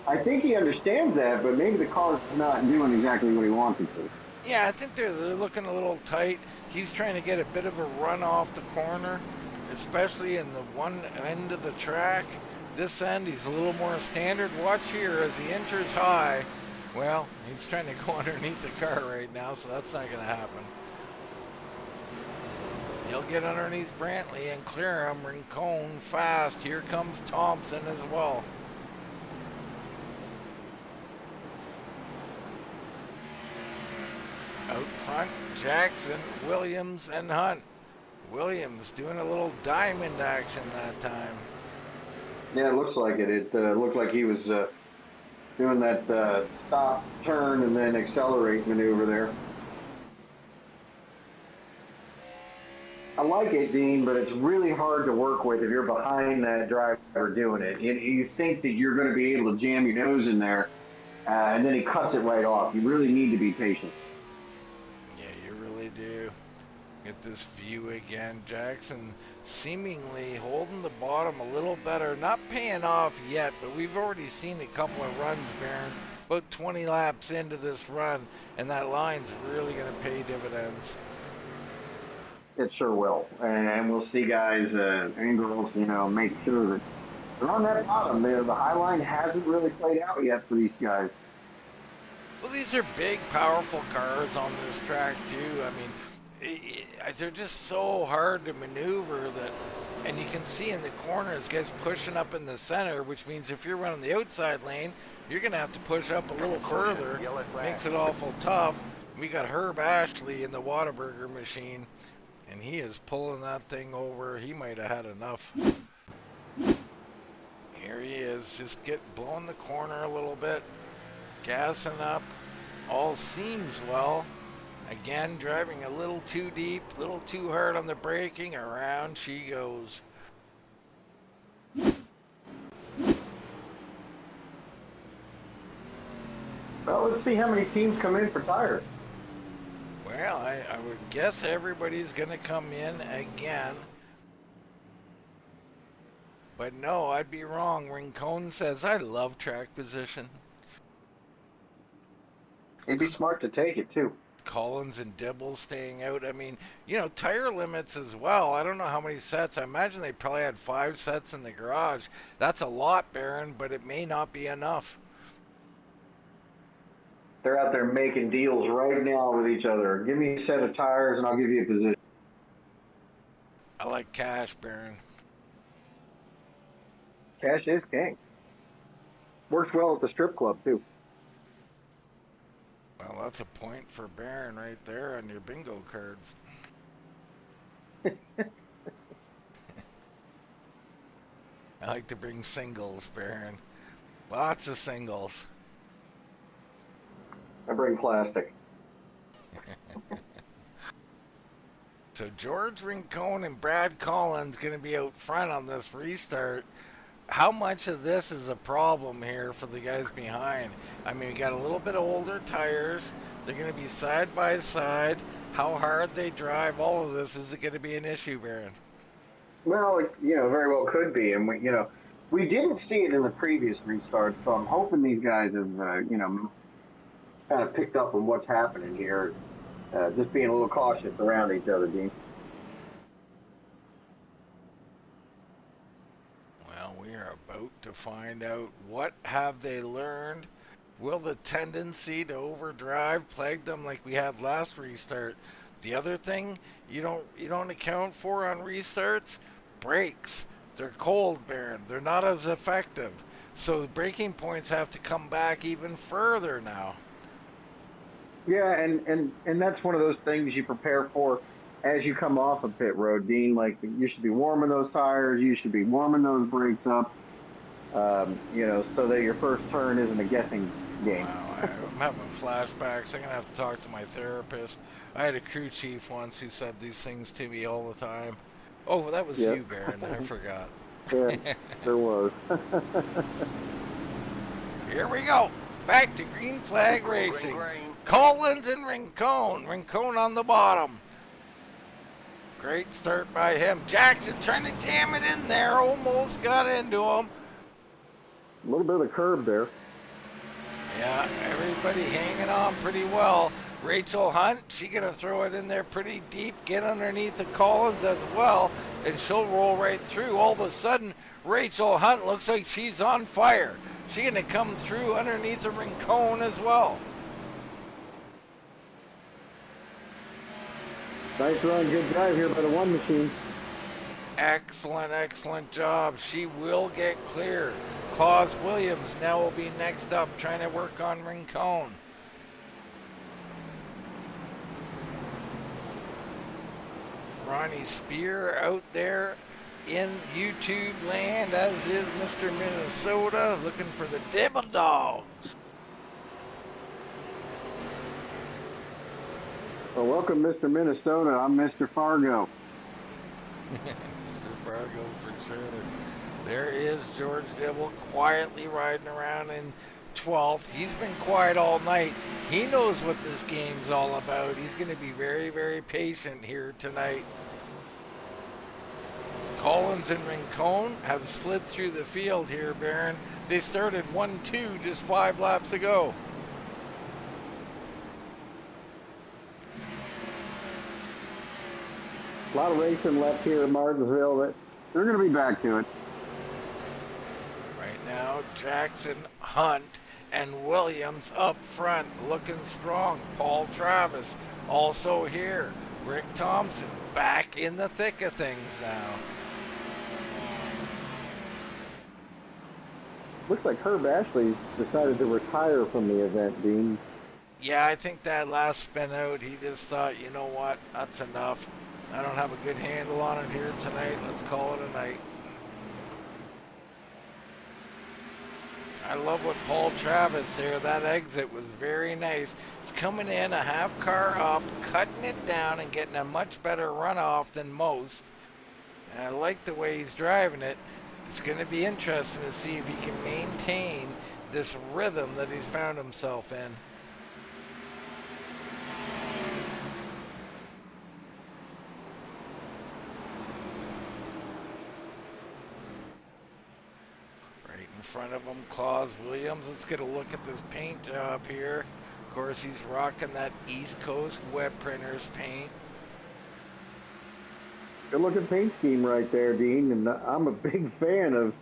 I think he understands that, but maybe the car's not doing exactly what he wants it to. Yeah, I think they're looking a little tight. He's trying to get a bit of a run off the corner, especially in the one end of the track. This end, he's a little more standard. Watch here as he enters high. Well, he's trying to go underneath the car right now, so that's not going to happen. He'll get underneath Brantley and clear him. Rincon fast. Here comes Thompson as well. Out front, Jackson, Williams, and Hunt. Williams doing a little diamond action that time. Yeah, it looks like it. It looked like he was doing that stop, turn, and then accelerate maneuver there. I like it, Dean, but it's really hard to work with if you're behind that driver doing it. You think that you're going to be able to jam your nose in there, and then he cuts it right off. You really need to be patient. Yeah, you really do. Get this view again. Jackson seemingly holding the bottom a little better. Not paying off yet, but we've already seen a couple of runs, Baron. About 20 laps into this run, and that line's really going to pay dividends. It sure will. And we'll see guys and girls, you know, make sure that they're on that bottom. The high line hasn't really played out yet for these guys. Well, these are big, powerful cars on this track, too. I mean, they're just so hard to maneuver that, and you can see in the corners guys pushing up in the center, which means if you're running the outside lane, you're going to have to push up a little further. Makes it awful tough. We got Herb Ashley in the Whataburger machine, and he is pulling that thing over. He might have had enough. Here he is, just blowing the corner a little bit, gassing up. All seems well. Again, driving a little too deep, a little too hard on the braking. Around she goes. Well, let's see how many teams come in for tires. Well, I would guess everybody's going to come in again. But no, I'd be wrong. Rincon says, I love track position. It'd be smart to take it, too. Collins and Dibble staying out. I mean, you know, tire limits as well. I don't know how many sets. I imagine they probably had 5 sets in the garage. That's a lot, Baron, but it may not be enough. They're out there making deals right now with each other. Give me a set of tires and I'll give you a position. I like cash, Baron. Cash is king. Works well at the strip club, too. Well, that's a point for Baron right there on your bingo card. I like to bring singles, Baron. Lots of singles. I bring plastic. So George Rincon and Brad Collins going to be out front on this restart. How much of this is a problem here for the guys behind? I mean, we got a little bit older tires. They're going to be side by side. How hard they drive, all of this, is it going to be an issue, Baron? Well, you know, very well could be. And, we didn't see it in the previous restart, so I'm hoping these guys have, kind of picked up on what's happening here. Just being a little cautious around each other, Dean. Well, we are about to find out what have they learned. Will the tendency to overdrive plague them like we had last restart? The other thing you don't account for on restarts, brakes. They're cold, Baron. They're not as effective. So the braking points have to come back even further now. Yeah, and that's one of those things you prepare for as you come off a pit road, Dean. Like, you should be warming those tires, you should be warming those brakes up, so that your first turn isn't a guessing game. Wow, I'm having flashbacks. I'm going to have to talk to my therapist. I had a crew chief once who said these things to me all the time. Oh, that was you, Baron. I forgot. Yeah, there was. Here we go. Back to green flag racing. Collins and Rincon. Rincon on the bottom. Great start by him. Jackson trying to jam it in there. Almost got into him. A little bit of curb there. Yeah, everybody hanging on pretty well. Rachel Hunt, she gonna throw it in there pretty deep, get underneath the Collins as well, and she'll roll right through. All of a sudden, Rachel Hunt looks like she's on fire. She's gonna come through underneath the Rincon as well. Nice run, good drive here by the one machine. Excellent, excellent job. She will get clear. Claus Williams now will be next up, trying to work on Rincon. Ronnie Spear out there in YouTube land, as is Mr. Minnesota, looking for the Dibble Dogs. Well, welcome, Mr. Minnesota. I'm Mr. Fargo. Mr. Fargo for sure. There is George Dibble quietly riding around in 12th. He's been quiet all night. He knows what this game's all about. He's going to be very, very patient here tonight. Collins and Rincon have slid through the field here, Baron. They started 1-2 just 5 laps ago. A lot of racing left here in Martinsville. They're going to be back to it. Right now, Jackson, Hunt, and Williams up front looking strong. Paul Travis also here. Rick Thompson back in the thick of things now. Looks like Herb Ashley decided to retire from the event, Dean. Yeah, I think that last spin out, he just thought, you know what, that's enough. I don't have a good handle on it here tonight. Let's call it a night. I love what Paul Travis there. That exit was very nice. It's coming in a half car up, cutting it down, and getting a much better runoff than most. And I like the way he's driving it. It's going to be interesting to see if he can maintain this rhythm that he's found himself in. Right in front of him, Claus Williams. Let's get a look at this paint job here. Of course, he's rocking that East Coast Web Printers paint. Good looking paint scheme right there, Dean. And I'm a big fan of,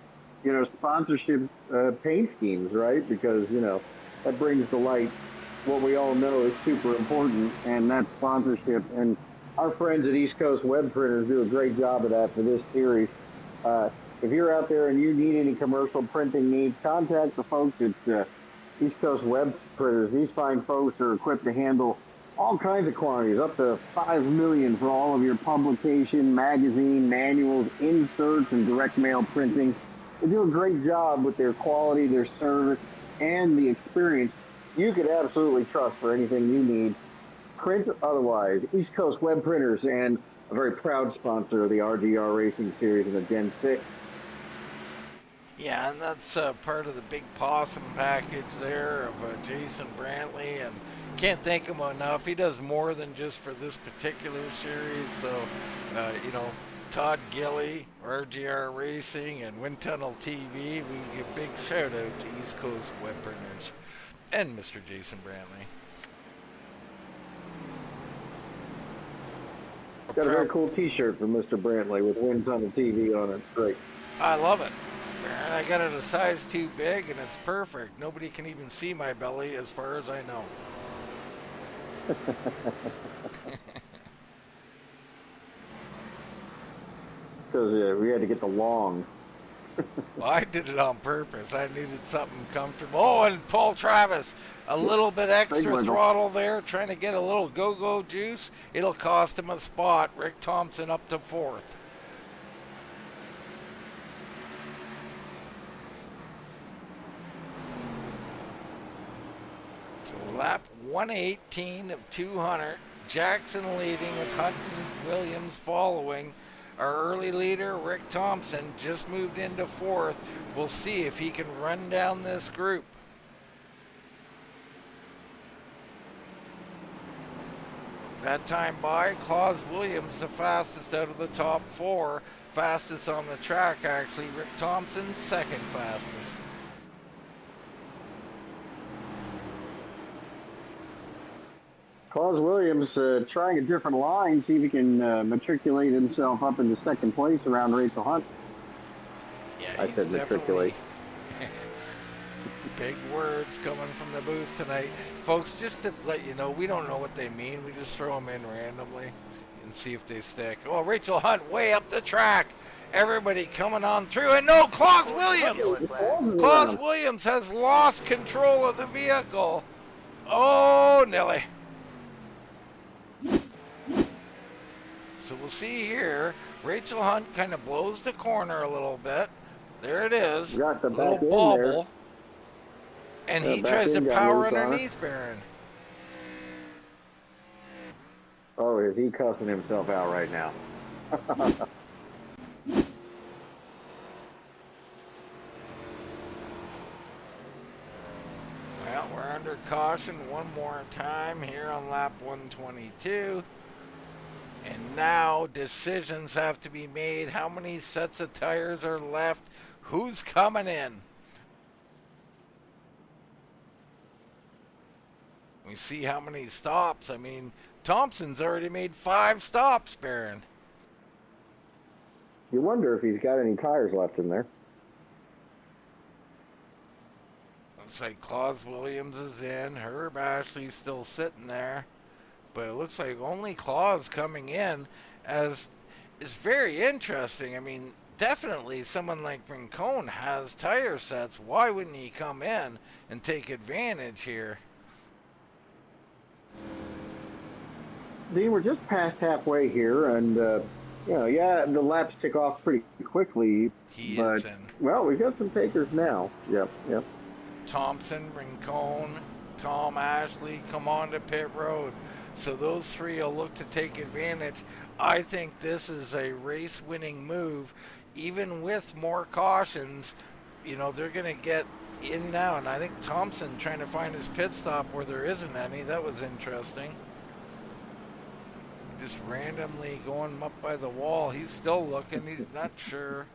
sponsorship paint schemes, right? Because, that brings to light what we all know is super important, and that's sponsorship. And our friends at East Coast Web Printers do a great job of that for this series. If you're out there and you need any commercial printing needs, contact the folks at East Coast Web Printers. These fine folks are equipped to handle all kinds of quantities, up to 5 million for all of your publication, magazine, manuals, inserts, and direct mail printing. They do a great job with their quality, their service, and the experience you could absolutely trust for anything you need. Print or otherwise, East Coast Web Printers, and a very proud sponsor of the RGR Racing Series in the Gen 6. Yeah, and that's part of the big possum package there of Jason Brantley, and can't thank him enough. He does more than just for this particular series. So, Todd Gilly, RGR Racing, and Wind Tunnel TV, we give a big shout out to East Coast Web Printers and Mr. Jason Brantley. Got a very cool T-shirt from Mr. Brantley with Wind Tunnel TV on it. It's great. I love it. And I got it a size too big, and it's perfect. Nobody can even see my belly as far as I know. Because we had to get the long. Well, I did it on purpose. I needed something comfortable. Oh, and Paul Travis, a little bit extra throttle there, trying to get a little go-go juice. It'll cost him a spot. Rick Thompson up to 4th. So lap 118 of 200. Jackson leading with Hunt and Williams following. Our early leader, Rick Thompson, just moved into 4th. We'll see if he can run down this group. That time by, Claus Williams, the fastest out of the top 4. Fastest on the track, actually. Rick Thompson, 2nd fastest. Claus Williams trying a different line, see if he can matriculate himself up into 2nd place around Rachel Hunt. Yeah, I said matriculate. Big words coming from the booth tonight. Folks, just to let you know, we don't know what they mean. We just throw them in randomly and see if they stick. Oh, Rachel Hunt way up the track. Everybody coming on through. And no, Claus Williams! Claus Williams has lost control of the vehicle. Oh, Nelly. So we'll see here. Rachel Hunt kind of blows the corner a little bit. There it is. Got the little back end bobble. there. And he tries to power underneath Barron. Oh, is he cussing himself out right now? Well, we're under caution one more time here on lap 122. And now decisions have to be made. How many sets of tires are left? Who's coming in? We see how many stops. I mean, Thompson's already made 5 stops, Barron. You wonder if he's got any tires left in there. Looks like Claus Williams is in. Herb Ashley's still sitting there. But it looks like only Claus coming in as is very interesting. I mean, definitely someone like Rincon has tire sets. Why wouldn't he come in and take advantage here? Dean, we're just past halfway here, and yeah, the laps tick off pretty quickly. He but, is in. Well, we've got some takers now. Yep. Thompson, Rincon, Tom Ashley come on to pit road. So those 3 will look to take advantage. I think this is a race-winning move, even with more cautions. you know, they're going to get in now. And I think Thompson trying to find his pit stop where there isn't any. That was interesting. Just randomly going up by the wall. He's still looking. He's not sure.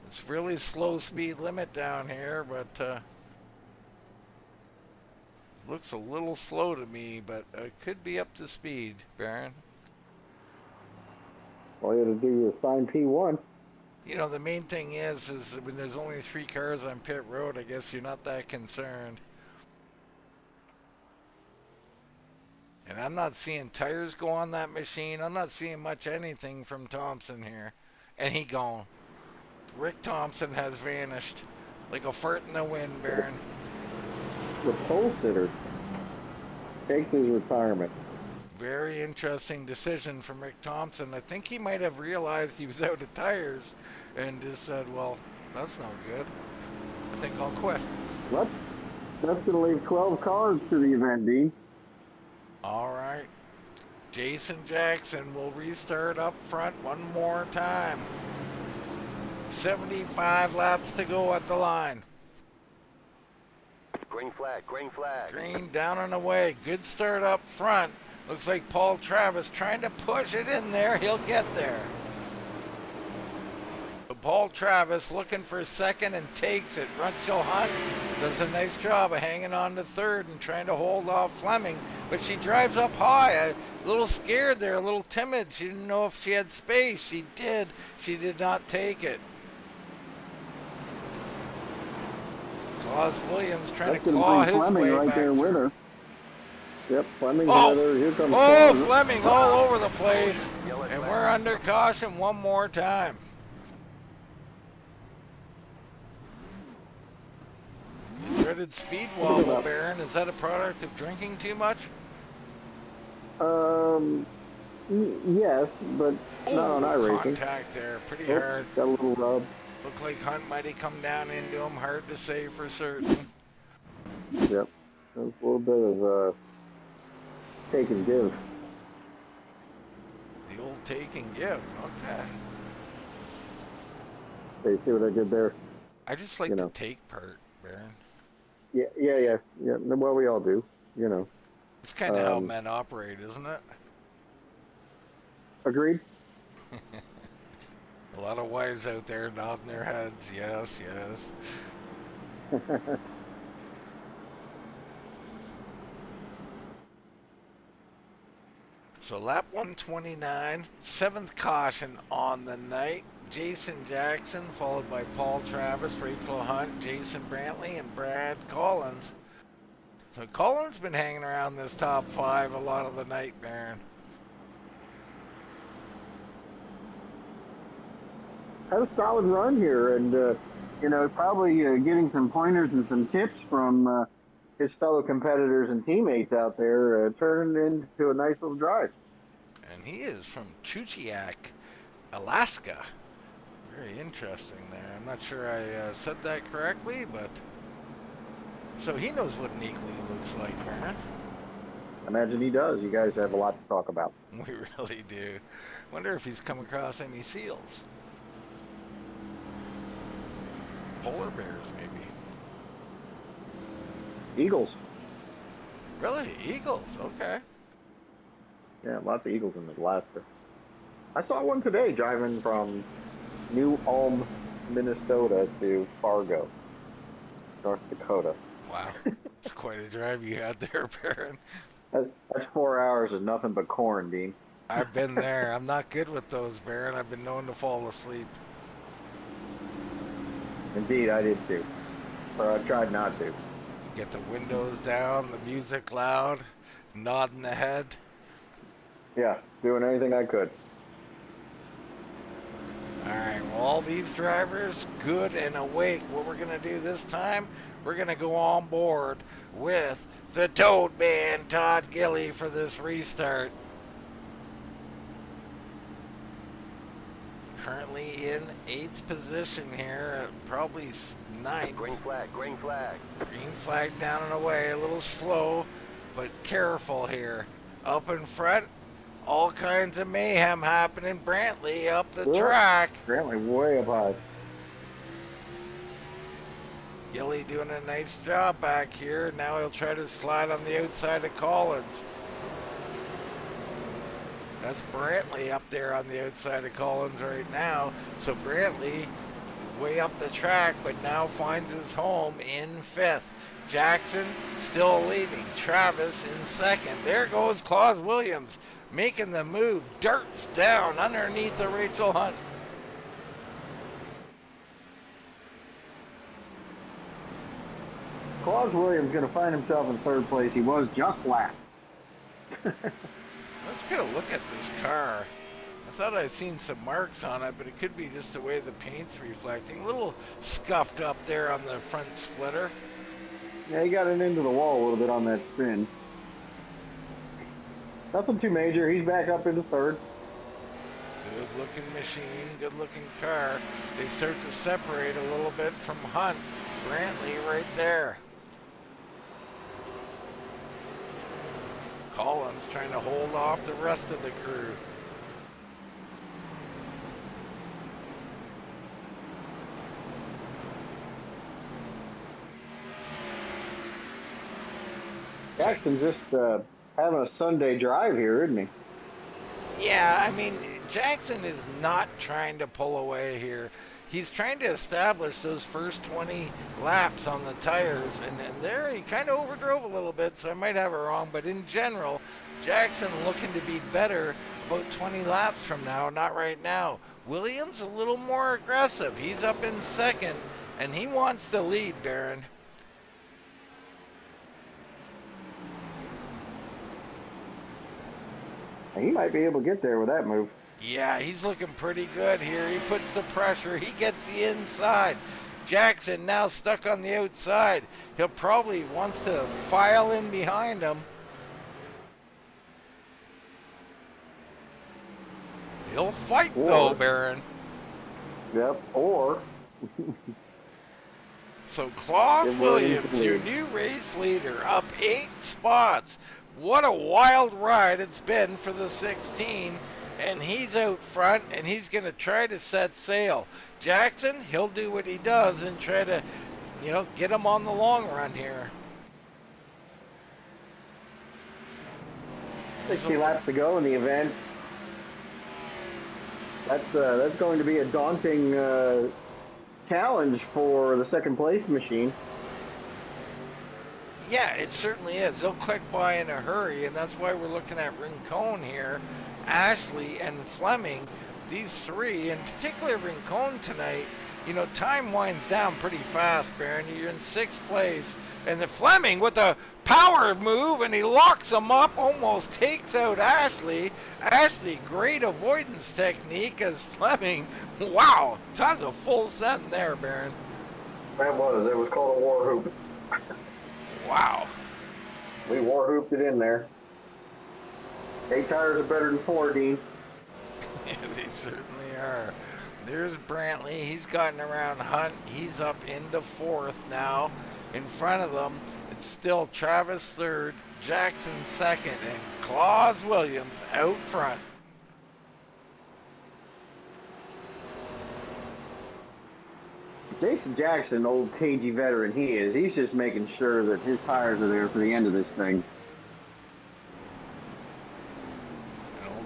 It's really slow speed limit down here, but looks a little slow to me, but it could be up to speed, Baron. All you had to do is sign P1. You know, the main thing is when there's only 3 cars on pit road, I guess you're not that concerned. And I'm not seeing tires go on that machine. I'm not seeing much anything from Thompson here. And he gone. Rick Thompson has vanished like a fart in the wind, Baron. The pole sitter takes his retirement. Very interesting decision from Rick Thompson. I think he might have realized he was out of tires and just said, well, that's no good. I think I'll quit. That's going to leave 12 cars to the event, Dean. All right. Jason Jackson will restart up front one more time. 75 laps to go at the line. Green flag, green flag. Green down and away. Good start up front. Looks like Paul Travis trying to push it in there. He'll get there. But Paul Travis looking for second and takes it. Rachel Hunt does a nice job of hanging on to third and trying to hold off Fleming. But she drives up high. A little scared there, a little timid. She didn't know if she had space. She did. She did not take it. Claus Williams trying to claw his Fleming way right back there with through. her. Yep, Fleming's Oh, with her. Here comes Fleming all over the place. And we're under caution one more time. The dreaded speed wobble, Baron. Is that a product of drinking too much? Yes, but not on iracing. Contact there, pretty hard. Got a little rub. Looked like Hunt might have come down into him. Hard to say for certain. Yep. There's a little bit of take and give. The old take and give. Okay. Hey, see what I did there? I just like the take part, Baron. Yeah. Well, we all do, you know. It's kind of how men operate, isn't it? Agreed? A lot of wives out there nodding their heads. Yes, yes. So lap 129, 7th caution on the night. Jason Jackson, followed by Paul Travis, Rachel Hunt, Jason Brantley, and Brad Collins. So Collins been hanging around this top 5 a lot of the night, Baron. Had a solid run here, and probably getting some pointers and some tips from his fellow competitors and teammates out there turned into a nice little drive. And he is from Chuchiak, Alaska. Very interesting there. I'm not sure I said that correctly, but so he knows what an igloo looks like, man. I imagine he does. You guys have a lot to talk about. We really do. Wonder if he's come across any seals. Polar bears, maybe. Eagles. Really? Eagles? Okay. Yeah, lots of eagles in Alaska. I saw one today driving from New Ulm, Minnesota to Fargo, North Dakota. Wow. It's quite a drive you had there, Baron. That's 4 hours of nothing but corn, Dean. I've been there. I'm not good with those, Baron. I've been known to fall asleep. Indeed, I did too. Or I tried not to. Get the windows down, the music loud, nodding the head. Yeah, doing anything I could. All right, well, all these drivers good and awake. What we're going to do this time, we're going to go on board with the Toad Man, Todd Gilly, for this restart. Currently in 8th position here, probably 9th. Green flag, green flag. Green flag down and away, a little slow, but careful here. Up in front, all kinds of mayhem happening. Brantley up the track. Brantley way up high. Gilly doing a nice job back here. Now he'll try to slide on the outside of Collins. That's Brantley up there on the outside of Collins right now. So Brantley way up the track, but now finds his home in 5th. Jackson still leading. Travis in 2nd. There goes Claus Williams making the move. Darts down underneath the Rachel Hunt. Claus Williams going to find himself in 3rd place. He was just last. Let's get a look at this car. I thought I'd seen some marks on it, but it could be just the way the paint's reflecting. A little scuffed up there on the front splitter. Yeah, he got it into the wall a little bit on that spin. Nothing too major. He's back up into 3rd. Good looking machine, good looking car. They start to separate a little bit from Hunt. Brantley right there. Collins trying to hold off the rest of the crew. Jackson's just having a Sunday drive here, isn't he? Yeah, I mean, Jackson is not trying to pull away here. He's trying to establish those first 20 laps on the tires, and there he kind of overdrove a little bit, so I might have it wrong, but in general, Jackson looking to be better about 20 laps from now, not right now. Williams a little more aggressive. He's up in 2nd, and he wants to lead, Baron. He might be able to get there with that move. Yeah, he's looking pretty good here. He puts the pressure. He gets the inside. Jackson now stuck on the outside. He'll probably wants to file in behind him. He'll fight though, Baron. Yep, or... So Claus Williams, your new race leader, up 8 spots. What a wild ride it's been for the 16. And he's out front, and he's going to try to set sail. Jackson, he'll do what he does and try to, get him on the long run here. 60 laps to go in the event. That's going to be a daunting challenge for the 2nd place machine. Yeah, it certainly is. They'll click by in a hurry, and that's why we're looking at Rincon here. Ashley and Fleming, these 3, in particular Rincon tonight, time winds down pretty fast, Baron. You're in 6th place, and the Fleming with a power move, and he locks him up, almost takes out Ashley. Ashley, great avoidance technique as Fleming, wow, that's a full send there, Baron. That was. It was called a war hoop. Wow. We war hooped it in there. 8 tires are better than 4, Dean. Yeah, they certainly are. There's Brantley. He's gotten around Hunt. He's up into 4th now. In front of them, it's still Travis 3rd, Jackson 2nd, and Claus Williams out front. Jason Jackson, old cagey veteran he is, he's just making sure that his tires are there for the end of this thing.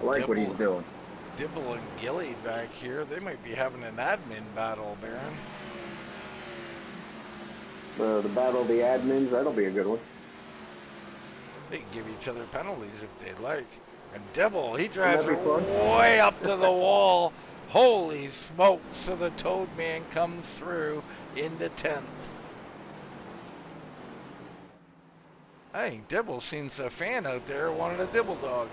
I like what he's doing. Dibble and Gilly back here, they might be having an admin battle, Baron. The battle of the admins, that'll be a good one. They can give each other penalties if they like. And Dibble, he drives way up to the wall. Holy smoke, so the Toad Man comes through into 10th. I think Dibble's seen a fan out there wanted a Dibble dog.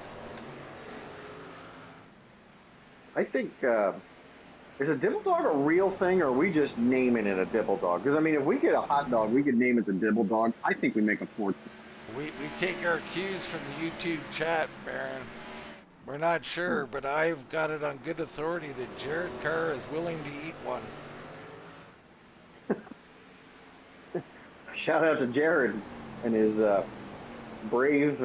I think, is a Dibble dog a real thing, or are we just naming it a Dibble dog? Because, I mean, if we get a hot dog, we could name it the Dibble dog. I think we make a fortune. We take our cues from the YouTube chat, Baron. We're not sure, but I've got it on good authority that Jared Carr is willing to eat one. Shout out to Jared and his brave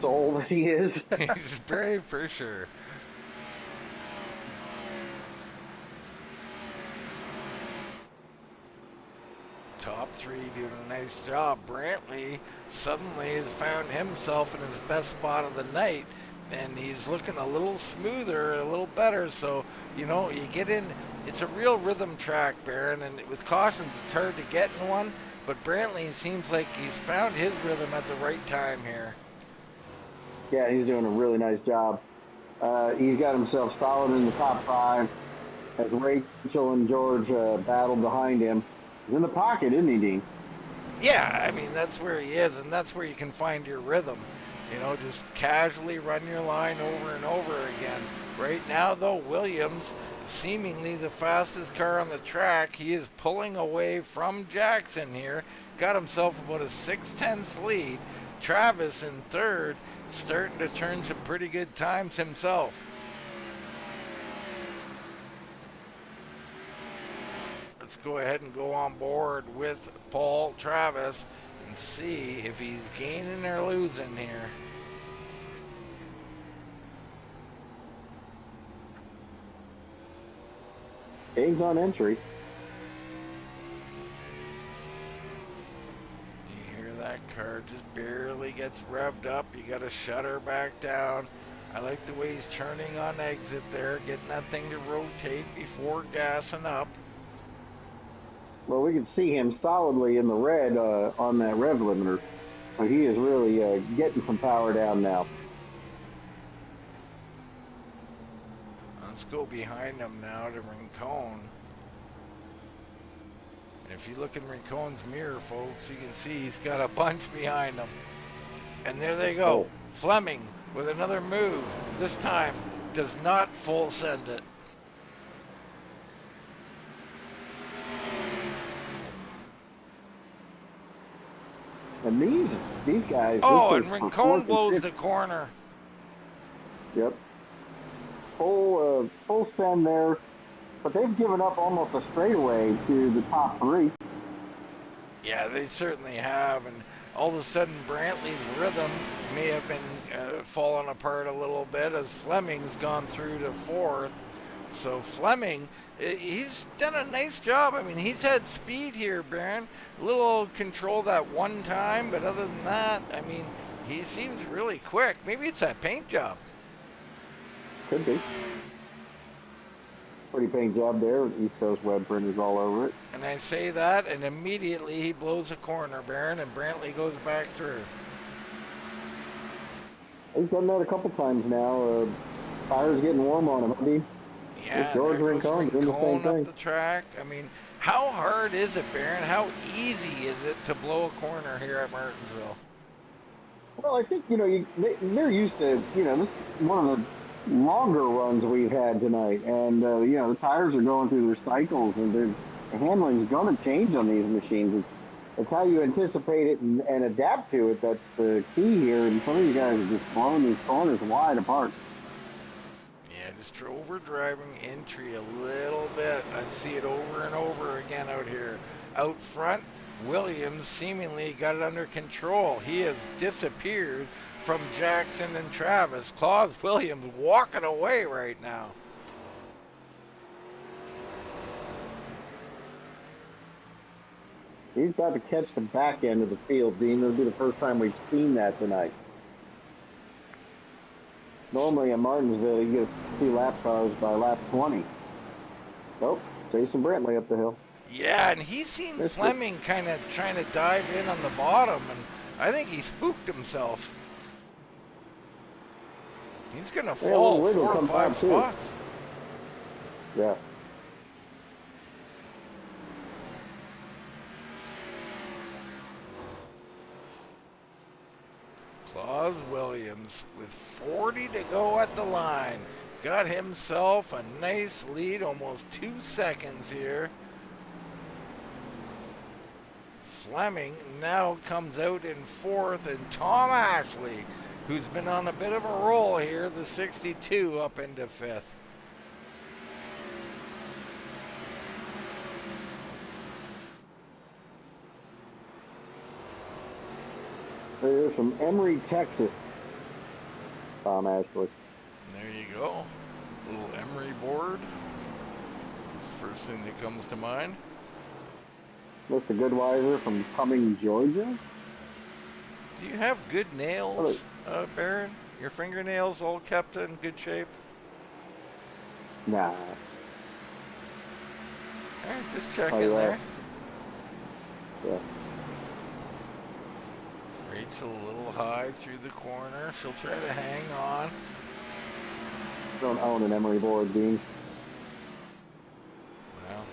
soul that he is. He's brave for sure. top three doing a nice job. Brantley suddenly has found himself in his best spot of the night, and he's looking a little smoother, a little better. So, you know, you get in, it's a real rhythm track, Baron, and with cautions, it's hard to get in one, but Brantley seems like he's found his rhythm at the right time here. Yeah, he's doing a really nice job. He's got himself solid in the top five as Rachel and George battle behind him. He's in the pocket, isn't he, Dean? Yeah, I mean, that's where he is, and that's where you can find your rhythm. You know, just casually run your line over and over again. Right now, though, Williams, seemingly the fastest car on the track, he is pulling away from Jackson here. Got himself about a 6/10 lead. Travis in third, starting to turn some pretty good times himself. Let's go ahead and go on board with Paul Travis and see if he's gaining or losing here. Gains on entry. You hear that car just barely gets revved up. You got to shut her back down. I like the way he's turning on exit there, getting that thing to rotate before gassing up. Well, we can see him solidly in the red on that rev limiter. But he is really getting some power down now. Let's go behind him now to Rincon. If you look in Rincon's mirror, folks, you can see he's got a bunch behind him. And there they go. Oh. Fleming with another move. This time does not full send it. And these guys. Oh, this and is Rincon performance blows fit- the corner. Yep. Full send there, but they've given up almost a straightaway to the top three. Yeah, they certainly have. And all of a sudden, Brantley's rhythm may have been falling apart a little bit as Fleming's gone through to fourth. So Fleming, he's done a nice job. I mean, he's had speed here, Baron. A little control that one time, but other than that, I mean, he seems really quick. Maybe it's that paint job. Could be. Pretty paint job there. East Coast web printers all over it. And I say that, and immediately he blows a corner, Baron, and Brantley goes back through. He's done that a couple times now. Fire's getting warm on him. I mean, Yeah, George there goes Rincon doing the same Rincon thing. up the track. I mean, how hard is it, Baron? How easy is it to blow a corner here at Martinsville? Well, I think, they're used to, this is one of the longer runs we've had tonight. And, the tires are going through their cycles, and the handling is going to change on these machines. It's how you anticipate it and adapt to it that's the key here. And some of you guys are just blowing these corners wide apart. Yeah, just overdriving entry a little bit. I see it over and over again out here. Out front, Williams seemingly got it under control. He has disappeared from Jackson and Travis. Claus Williams walking away right now. He's got to catch the back end of the field, Dean. This will be the first time we've seen that tonight. Normally at Martinsville, you get 2 lap cars by lap 20. Oh, Jason Brantley up the hill. Yeah, and he's seen Fleming kind of trying to dive in on the bottom, and I think he spooked himself. He's going to fall 4 or 5 spots. Yeah. Claus Williams with 40 to go at the line. Got himself a nice lead, almost 2 seconds here. Fleming now comes out in 4th, and Tom Ashley, who's been on a bit of a roll here, the 62 up into 5th. They're from Emory, Texas. Tom Ashley. There you go. Little Emery board. That's the first thing that comes to mind. Mr. Goodweiser from Cumming, Georgia. Do you have good nails, Baron? Your fingernails all kept in good shape? Nah. All right, just checking Oh, yeah. there. Yeah. Rachel a little high through the corner. She'll try to hang on. Don't own an emery board, Dean. Well,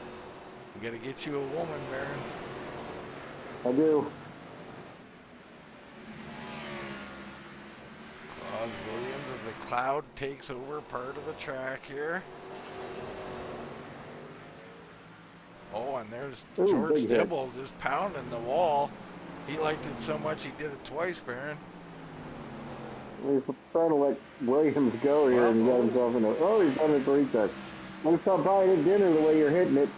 we gotta get you a woman, Baron. I do. Claus Williams as the cloud takes over part of the track here. Oh, and there's Ooh, George big hit. Dibble just pounding the wall. He liked it so much he did it twice, Baron. He's trying to let Williams go here and get himself in a... Oh, he's done it 3 times. Don't stop buying it dinner the way you're hitting it.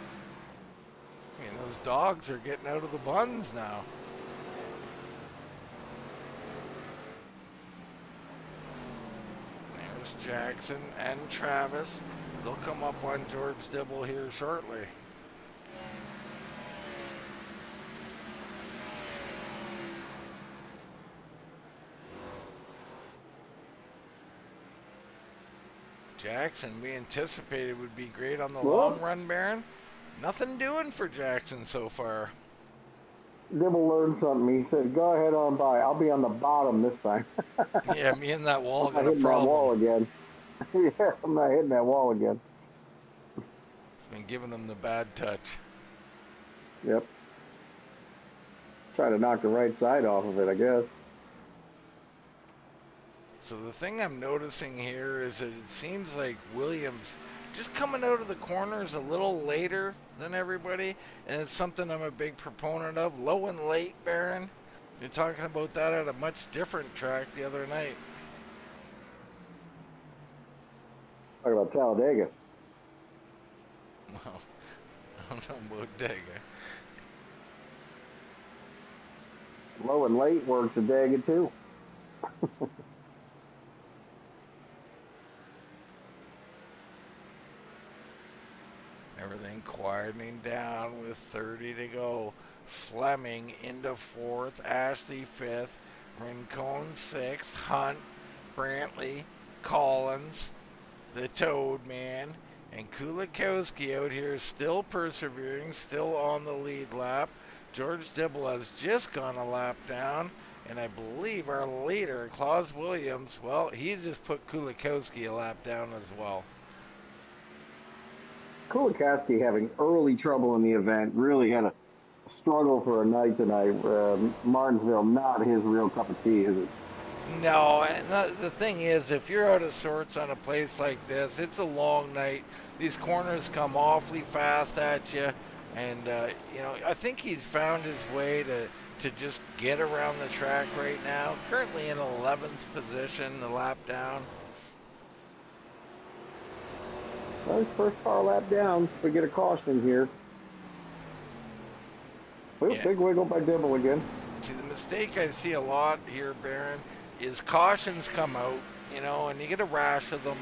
I mean, those dogs are getting out of the buns now. There's Jackson and Travis. They'll come up on George Dibble here shortly. Jackson, we anticipated would be great on the long run, Baron. Nothing doing for Jackson so far. Dibble learned something. He said, go ahead on by. I'll be on the bottom this time. Yeah, me and that wall I'm got not a hitting that problem. wall again. Yeah, I'm not hitting that wall again. It's been giving him the bad touch. Yep. Try to knock the right side off of it, I guess. So the thing I'm noticing here is that it seems like Williams just coming out of the corners a little later than everybody, and it's something I'm a big proponent of. Low and late, Baron. You're talking about that at a much different track the other night. Talk about Talladega. Well, I don't know about Dega. Low and late works at Dega too. Everything quietening down with 30 to go. Fleming into 4th, Ashley 5th, Rincon 6th, Hunt, Brantley, Collins, the Toad Man, and Kulikowski out here still persevering, still on the lead lap. George Dibble has just gone a lap down, and I believe our leader, Claus Williams, well, he just put Kulikowski a lap down as well. Kulikowski having early trouble in the event, really had a struggle for a night tonight. Martinsville, not his real cup of tea, is it? No, and the thing is, if you're out of sorts on a place like this, it's a long night. These corners come awfully fast at you, and you know, I think he's found his way to just get around the track right now. Currently in 11th position, a lap down. Well, his first car lap down. We get a caution here. Well, Yeah. Big wiggle by Dibble again. See, the mistake I see a lot here, Baron, is cautions come out, you know, and you get a rash of them.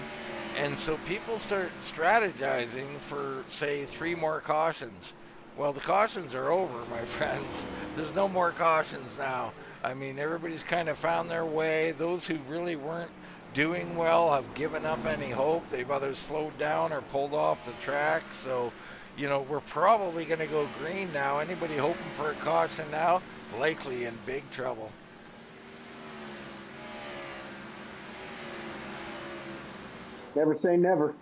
And so people start strategizing for, say, 3 more cautions. Well, the cautions are over, my friends. There's no more cautions now. I mean, everybody's kind of found their way. Those who really weren't doing well have given up any hope. They've either slowed down or pulled off the track. So, you know, we're probably going to go green now. Anybody hoping for a caution now, likely in big trouble. Never say never.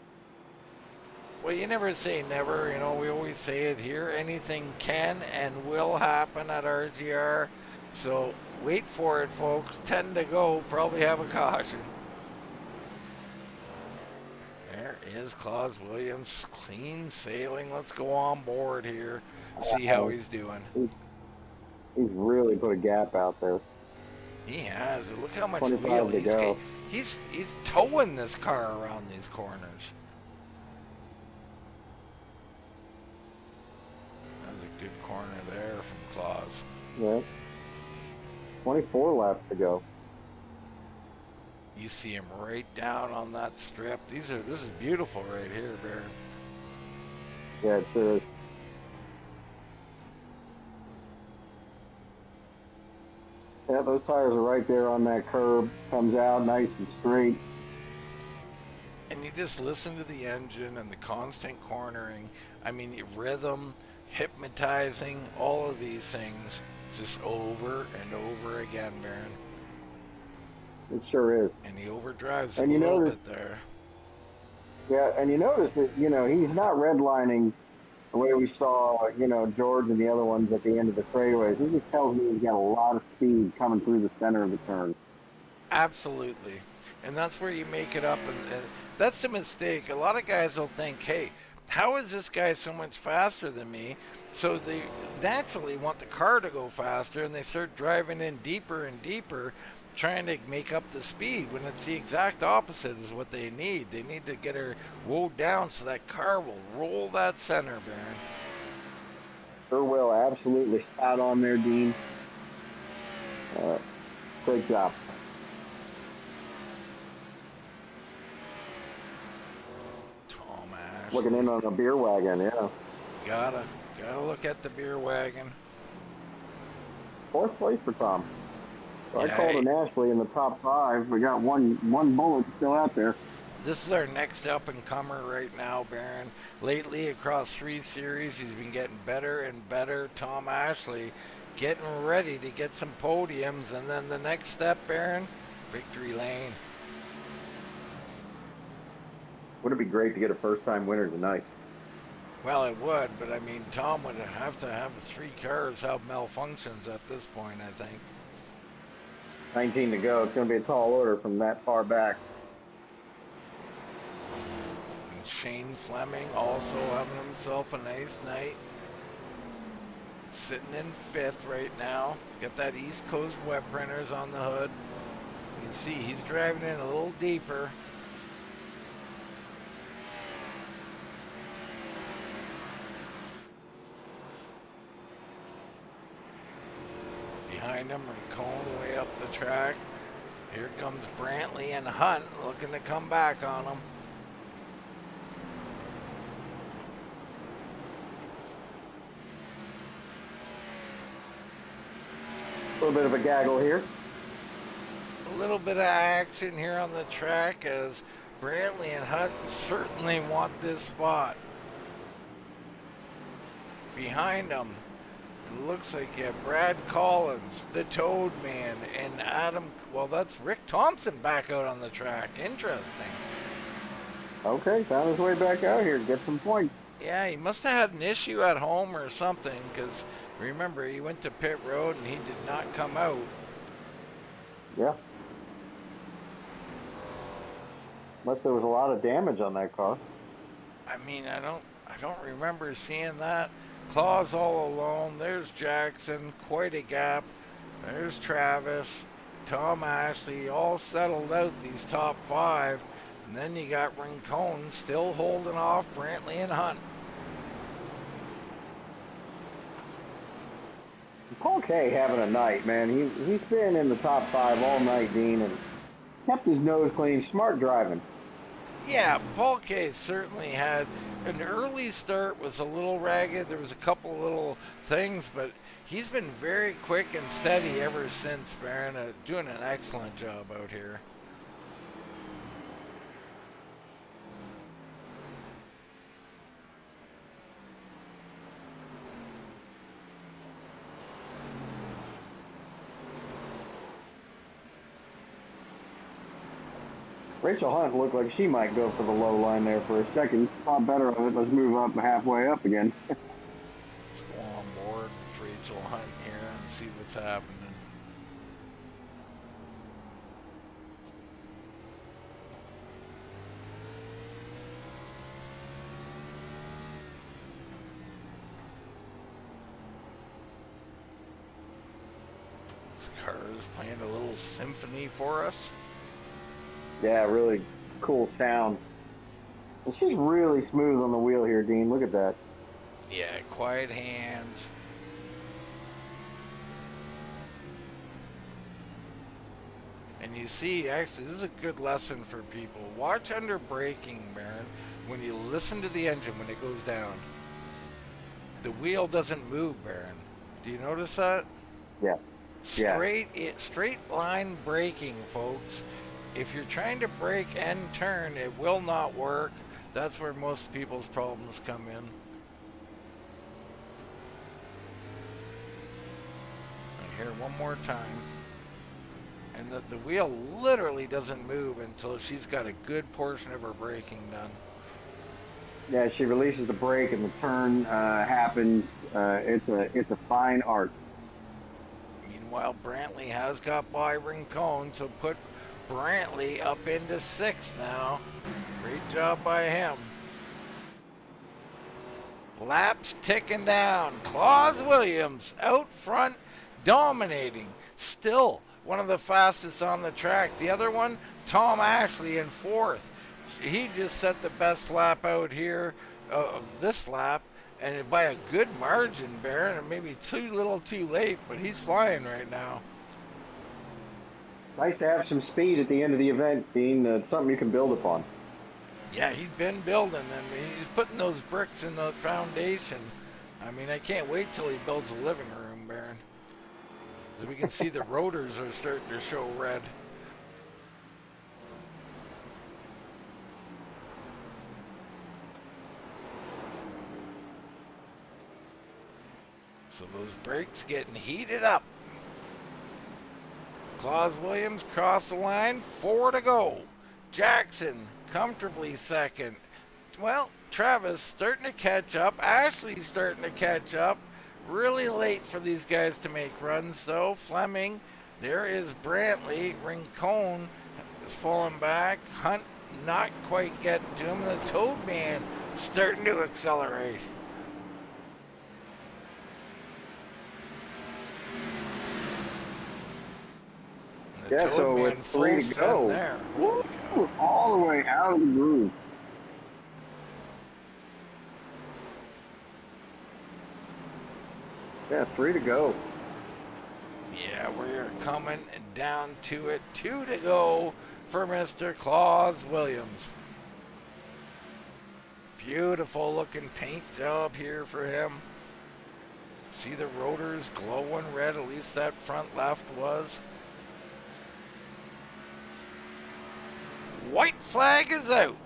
Well, you never say never. You know, we always say it here. Anything can and will happen at RGR. So wait for it, folks. 10 to go. Probably have a caution. There is Claus Williams, clean sailing. Let's go on board here, see how he's doing. He's really put a gap out there. He has. Look how much 25 wheel to go. He's towing this car around these corners. That's a good corner there from Claus. Yeah. 24 laps to go. You see him right down on that strip. This is beautiful right here, Baron. Yeah, it's Yeah, those tires are right there on that curb. Comes out nice and straight. And you just listen to the engine and the constant cornering. I mean, rhythm, hypnotizing, all of these things just over and over again, Baron. It sure is. And he overdrives And a you little notice, bit there. yeah, and you notice that, he's not redlining the way we saw, George and the other ones at the end of the straightaways. He just tells me he's got a lot of speed coming through the center of the turn. Absolutely. And that's where you make it up. And that's the mistake. A lot of guys will think, hey, how is this guy so much faster than me? So they naturally want the car to go faster, and they start driving in deeper and deeper, trying to make up the speed, when it's the exact opposite is what they need. They need to get her wound down so that car will roll that center, Baron. Sure will. Absolutely. Spot on there, Dean. Great job. Tom Ash. Looking in on a beer wagon, yeah. Gotta look at the beer wagon. 4th place for Tom. So Yeah, I called an Ashley in the top 5. We got one bullet still out there. This is our next up-and-comer right now, Baron. Lately, across 3 series, he's been getting better and better. Tom Ashley getting ready to get some podiums. And then the next step, Baron, victory lane. Wouldn't it be great to get a first-time winner tonight? Well, it would, but I mean, Tom would have to have 3 cars have malfunctions at this point, I think. 19 to go. It's going to be a tall order from that far back. And Shane Fleming also having himself a nice night. Sitting in 5th right now. Got that East Coast web printers on the hood. You can see he's driving in a little deeper. Behind him, Rincon way up the track. Here comes Brantley and Hunt looking to come back on him. A little bit of a gaggle here. A little bit of action here on the track as Brantley and Hunt certainly want this spot. Behind them, it looks like you have Brad Collins, the Toad Man, and Adam. Well, that's Rick Thompson back out on the track. Interesting. Okay, found his way back out here to get some points. Yeah, he must have had an issue at home or something, because remember, he went to pit road and he did not come out. Yeah. Unless there was a lot of damage on that car. I mean, I don't remember seeing that. Claus all alone. There's Jackson, quite a gap. There's Travis, Tom Ashley, all settled out, these top 5. And then you got Rincon still holding off Brantley and Hunt. Paul K having a night, man. He's been in the top 5 all night, Dean, and kept his nose clean. Smart driving. Yeah, Paul K certainly had an early start, was a little ragged. There was a couple little things, but he's been very quick and steady ever since, Baron. Doing an excellent job out here. Rachel Hunt looked like she might go for the low line there for a second. Thought better of it. Let's move up halfway up again. Let's go on board with Rachel Hunt here and see what's happening. This car is playing a little symphony for us. Yeah, really cool sound. And she's really smooth on the wheel here, Dean. Look at that. Yeah, quiet hands. And you see, actually, this is a good lesson for people. Watch under braking, Baron, when you listen to the engine when it goes down. The wheel doesn't move, Baron. Do you notice that? Yeah. Yeah. Straight line braking, folks. If you're trying to brake and turn, it will not work. That's where most people's problems come in. And here, one more time. And the wheel literally doesn't move until she's got a good portion of her braking done. Yeah, she releases the brake and the turn happens. It's a fine art. Meanwhile, Brantley has got by Rincon, so put Brantley up into 6th now. Great job by him. Laps ticking down. Claus Williams out front, dominating. Still one of the fastest on the track. The other one, Tom Ashley in 4th. He just set the best lap out here of this lap, and by a good margin, Baron, and maybe too little too late, but he's flying right now. Nice to have some speed at the end of the event, Dean. Something you can build upon. Yeah, he's been building, and he's putting those bricks in the foundation. I mean, I can't wait till he builds a living room, Baron. So we can see the rotors are starting to show red. So those brakes getting heated up. Claus Williams cross the line, 4 to go. Jackson comfortably 2nd. Well, Travis starting to catch up. Ashley starting to catch up. Really late for these guys to make runs, though. Fleming, there is Brantley. Rincon is falling back. Hunt not quite getting to him. The Toad Man starting to accelerate. Yeah, so it's 3 to go. There. Woo, all the way out of the groove. Yeah, 3 to go. Yeah, we're coming down to it. 2 to go for Mr. Claus Williams. Beautiful looking paint job here for him. See the rotors glowing red, at least that front left was. White flag is out.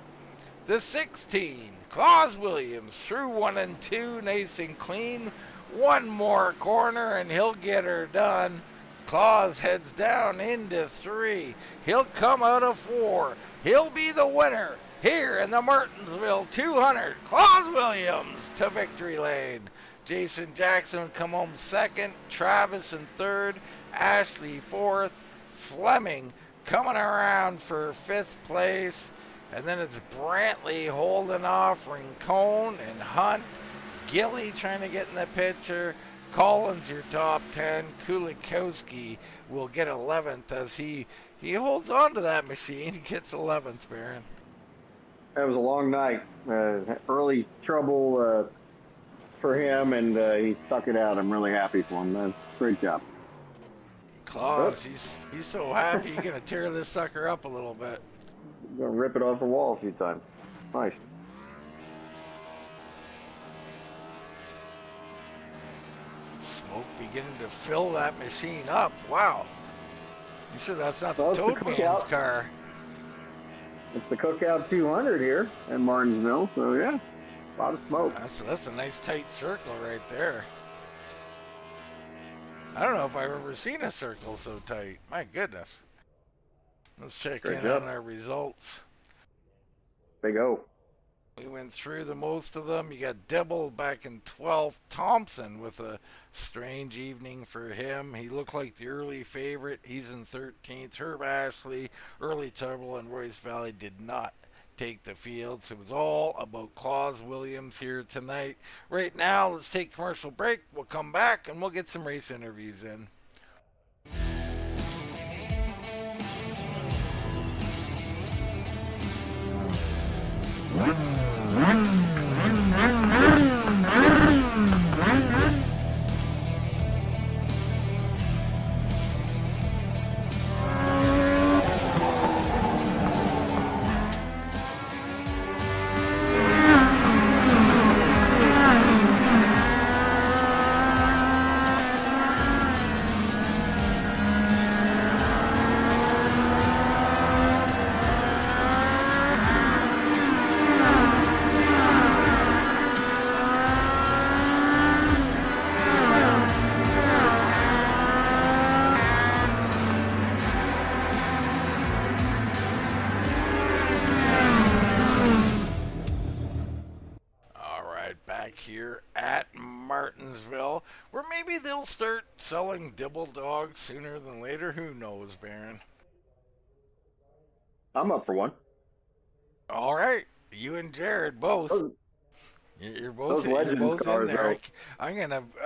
The 16, Claus Williams through 1 and 2, nice and clean. One more corner and he'll get her done. Claus heads down into 3. He'll come out of 4. He'll be the winner here in the Martinsville 200. Claus Williams to victory lane. Jason Jackson would come home 2nd. Travis in 3rd. Ashley 4th. Fleming coming around for 5th place. And then it's Brantley holding off Rincon and Hunt. Gilly trying to get in the picture. Collins your top 10. Kulikowski will get 11th as he holds on to that machine. He gets 11th, Baron. That was a long night. Early trouble for him, and he stuck it out. I'm really happy for him. Great job. Claus, he's so happy he's going to tear this sucker up a little bit. Going to rip it off the wall a few times. Nice. Smoke beginning to fill that machine up. Wow. You sure that's not Well, the Toad Man's car? It's the Cookout 200 here in Martinsville, so yeah, a lot of smoke. That's a nice tight circle right there. I don't know if I've ever seen a circle so tight. My goodness. Let's check in on our results. They go. We went through the most of them. You got Dibble back in 12th. Thompson with a strange evening for him. He looked like the early favorite. He's in 13th. Herb Ashley, early trouble, and Royce Valley did not take the field. So it was all about Claus Williams here tonight. Right now, let's take a commercial break. We'll come back and we'll get some race interviews in. maybe they'll start selling dibble dogs sooner than later. Who knows, Baron? I'm up for one. All right, you and Jared both. Those, You're those you're Legends both in cars, there. though.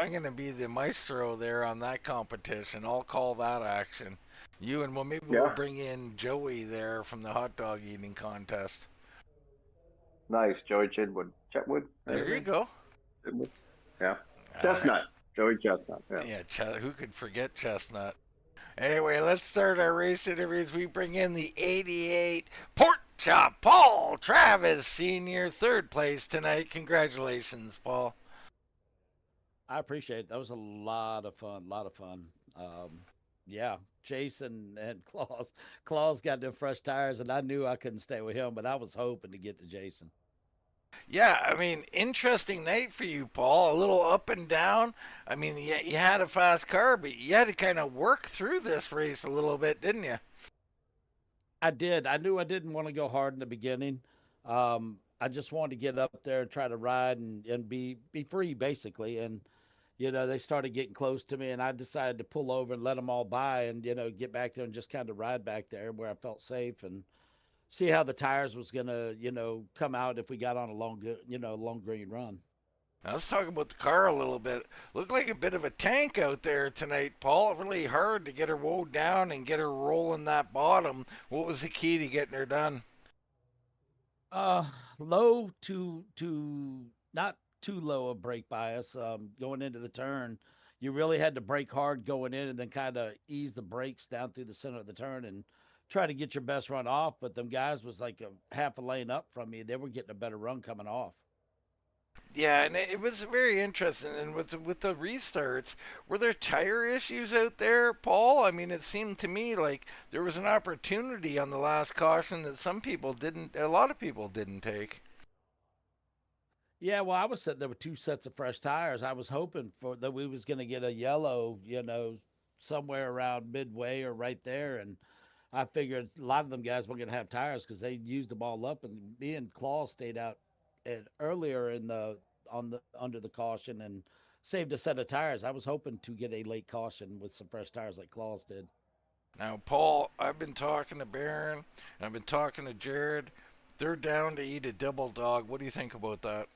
I'm gonna be the maestro there on that competition. I'll call that action. You and maybe we'll Yeah, bring in Joey there from the hot dog eating contest. nice. Joey Chitwood. Chetwood? There you go. Chitwood? Yeah. All right. Chestnut. Joey Chestnut. Yeah. Yeah, who could forget Chestnut? Anyway, let's start our race interviews. We bring in the 88 Pork Chop, Paul Travis, senior, third place tonight. Congratulations, Paul. I appreciate it. That was a lot of fun. Yeah, Jason and Claus. Claus got them fresh tires, and I knew I couldn't stay with him, but I was hoping to get to Jason. Yeah, I mean, interesting night for you, Paul. A little up and down. I mean, you had a fast car, but you had to kind of work through this race a little bit, didn't you? I did. I knew I didn't want to go hard in the beginning. I just wanted to get up there and try to ride and be free, basically. And they started getting close to me, and I decided to pull over and let them all by, and get back there and just kind of ride back there where I felt safe and see how the tires was gonna, come out if we got on a long green run. Now let's talk about the car a little bit. Looked like a bit of a tank out there tonight, Paul. Really hard to get her wound down and get her rolling that bottom. What was the key to getting her done? Low to not too low a brake bias. Going into the turn, you really had to brake hard going in and then kind of ease the brakes down through the center of the turn and try to get your best run off. But them guys was like a half a lane up from me. They were getting a better run coming off. Yeah, and it was very interesting. And with the restarts, were there tire issues out there, Paul? I mean, it seemed to me like there was an opportunity on the last caution that a lot of people didn't take. Yeah, well, I was sitting there with two sets of fresh tires. I was hoping for that we was going to get a yellow, somewhere around midway or right there. And I figured a lot of them guys weren't going to have tires because they used them all up. And me and Claus stayed out earlier under the caution and saved a set of tires. I was hoping to get a late caution with some fresh tires like Claus did. Now, Paul, I've been talking to Baron, and I've been talking to Jared. They're down to eat a double dog. What do you think about that?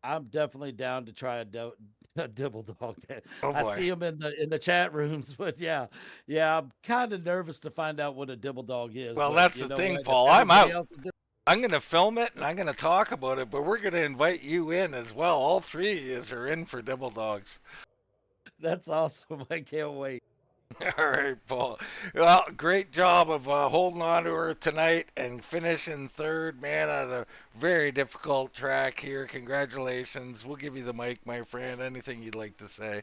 I'm definitely down to try a double dog. Oh boy. I see them in the chat rooms, but yeah, I'm kind of nervous to find out what a double dog is. Well, but that's you the know thing, what? If Paul. I'm everybody out. else is doing- I'm going to film it and I'm going to talk about it, but we're going to invite you in as well. All three of you are in for double dogs. That's awesome. I can't wait. All right, Paul. Well, great job of holding on to her tonight and finishing third, man, on a very difficult track here. Congratulations. We'll give you the mic, my friend. Anything you'd like to say?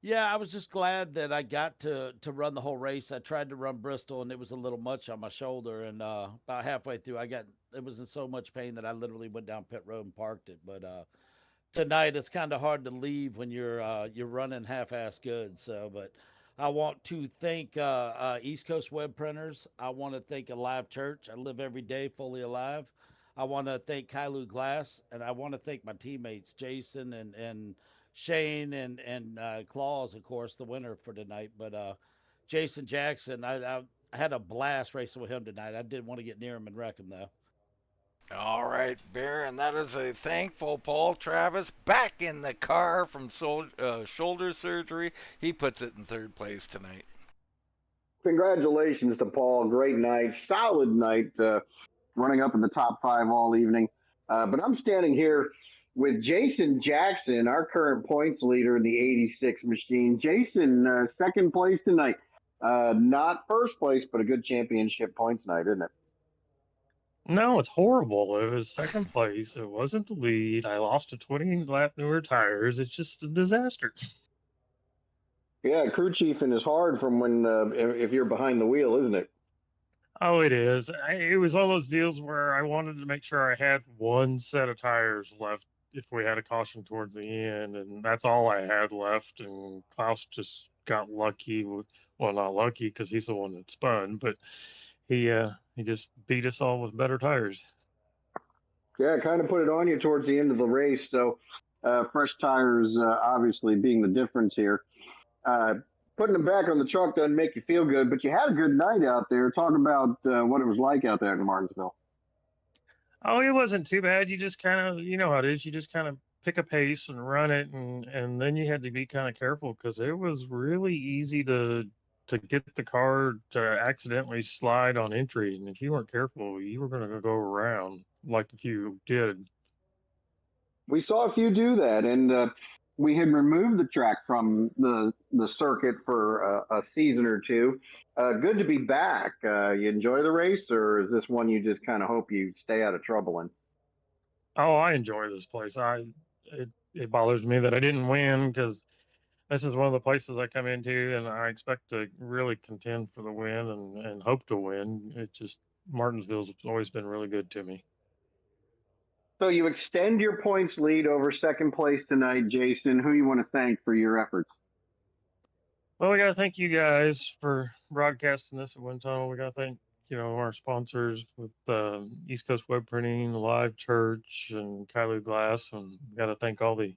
Yeah, I was just glad that I got to run the whole race. I tried to run Bristol, and it was a little much on my shoulder. And about halfway through, it was in so much pain that I literally went down pit road and parked it. But tonight, it's kind of hard to leave when you're running half-ass good. So, but I want to thank East Coast Web Printers. I want to thank Alive Church. I live every day fully alive. I want to thank Kailu Glass, and I want to thank my teammates, Jason and Shane and Claus, of course, the winner for tonight. But Jason Jackson, I had a blast racing with him tonight. I didn't want to get near him and wreck him, though. All right, Bear, and that is a thankful Paul Travis back in the car from shoulder surgery. He puts it in third place tonight. Congratulations to Paul. Great night. Solid night. Running up in the top 5 all evening. But I'm standing here with Jason Jackson, our current points leader in the 86 machine. Jason, second place tonight. Not first place, but a good championship points night, isn't it? No, it's horrible. It was second place. It wasn't the lead. I lost to 20 lap newer tires. It's just a disaster. Yeah, crew chiefing is hard from when if you're behind the wheel, isn't it? Oh, it is. It was one of those deals where I wanted to make sure I had one set of tires left if we had a caution towards the end, and that's all I had left. And Klaus just got lucky. Well, not lucky because he's the one that spun, but he just beat us all with better tires. Yeah, kind of put it on you towards the end of the race. So Fresh tires obviously being the difference here. Putting them back on the truck doesn't make you feel good, but you had a good night out there. Talk about what it was like out there in Martinsville. Oh, it wasn't too bad. You just kind of, you know how it is. You just kind of pick a pace and run it, and then you had to be kind of careful because it was really easy to get the car to accidentally slide on entry, and if you weren't careful, you were going to go around like if you did. We saw a few do that, and we had removed the track from the circuit for a season or two. Good to be back. You enjoy the race, or is this one you just kind of hope you stay out of trouble in? Oh, I enjoy this place. It bothers me that I didn't win because this is one of the places I come into, and I expect to really contend for the win and hope to win. It's just Martinsville's always been really good to me. So you extend your points lead over second place tonight, Jason. Who you want to thank for your efforts? Well, we got to thank you guys for broadcasting this at Wind Tunnel. We got to thank, our sponsors with East Coast Web Printing, Live Church, and Kylu Glass, and we got to thank all the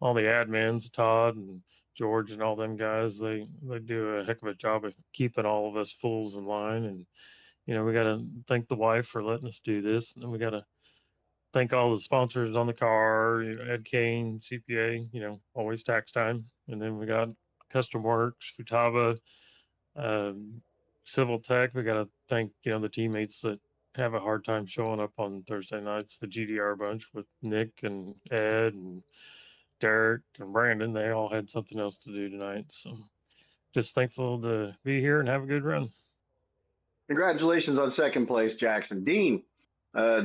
admins, Todd and George and all them guys. They do a heck of a job of keeping all of us fools in line, and we got to thank the wife for letting us do this, and then we got to thank all the sponsors on the car, Ed Kane, CPA, always tax time, and then we got Custom Works, Futaba, Civil Tech. We got to thank the teammates that have a hard time showing up on Thursday nights. The GDR bunch with Nick and Ed and Derek and Brandon. They all had something else to do tonight, so just thankful to be here and have a good run. Congratulations on second place, Jackson. Dean,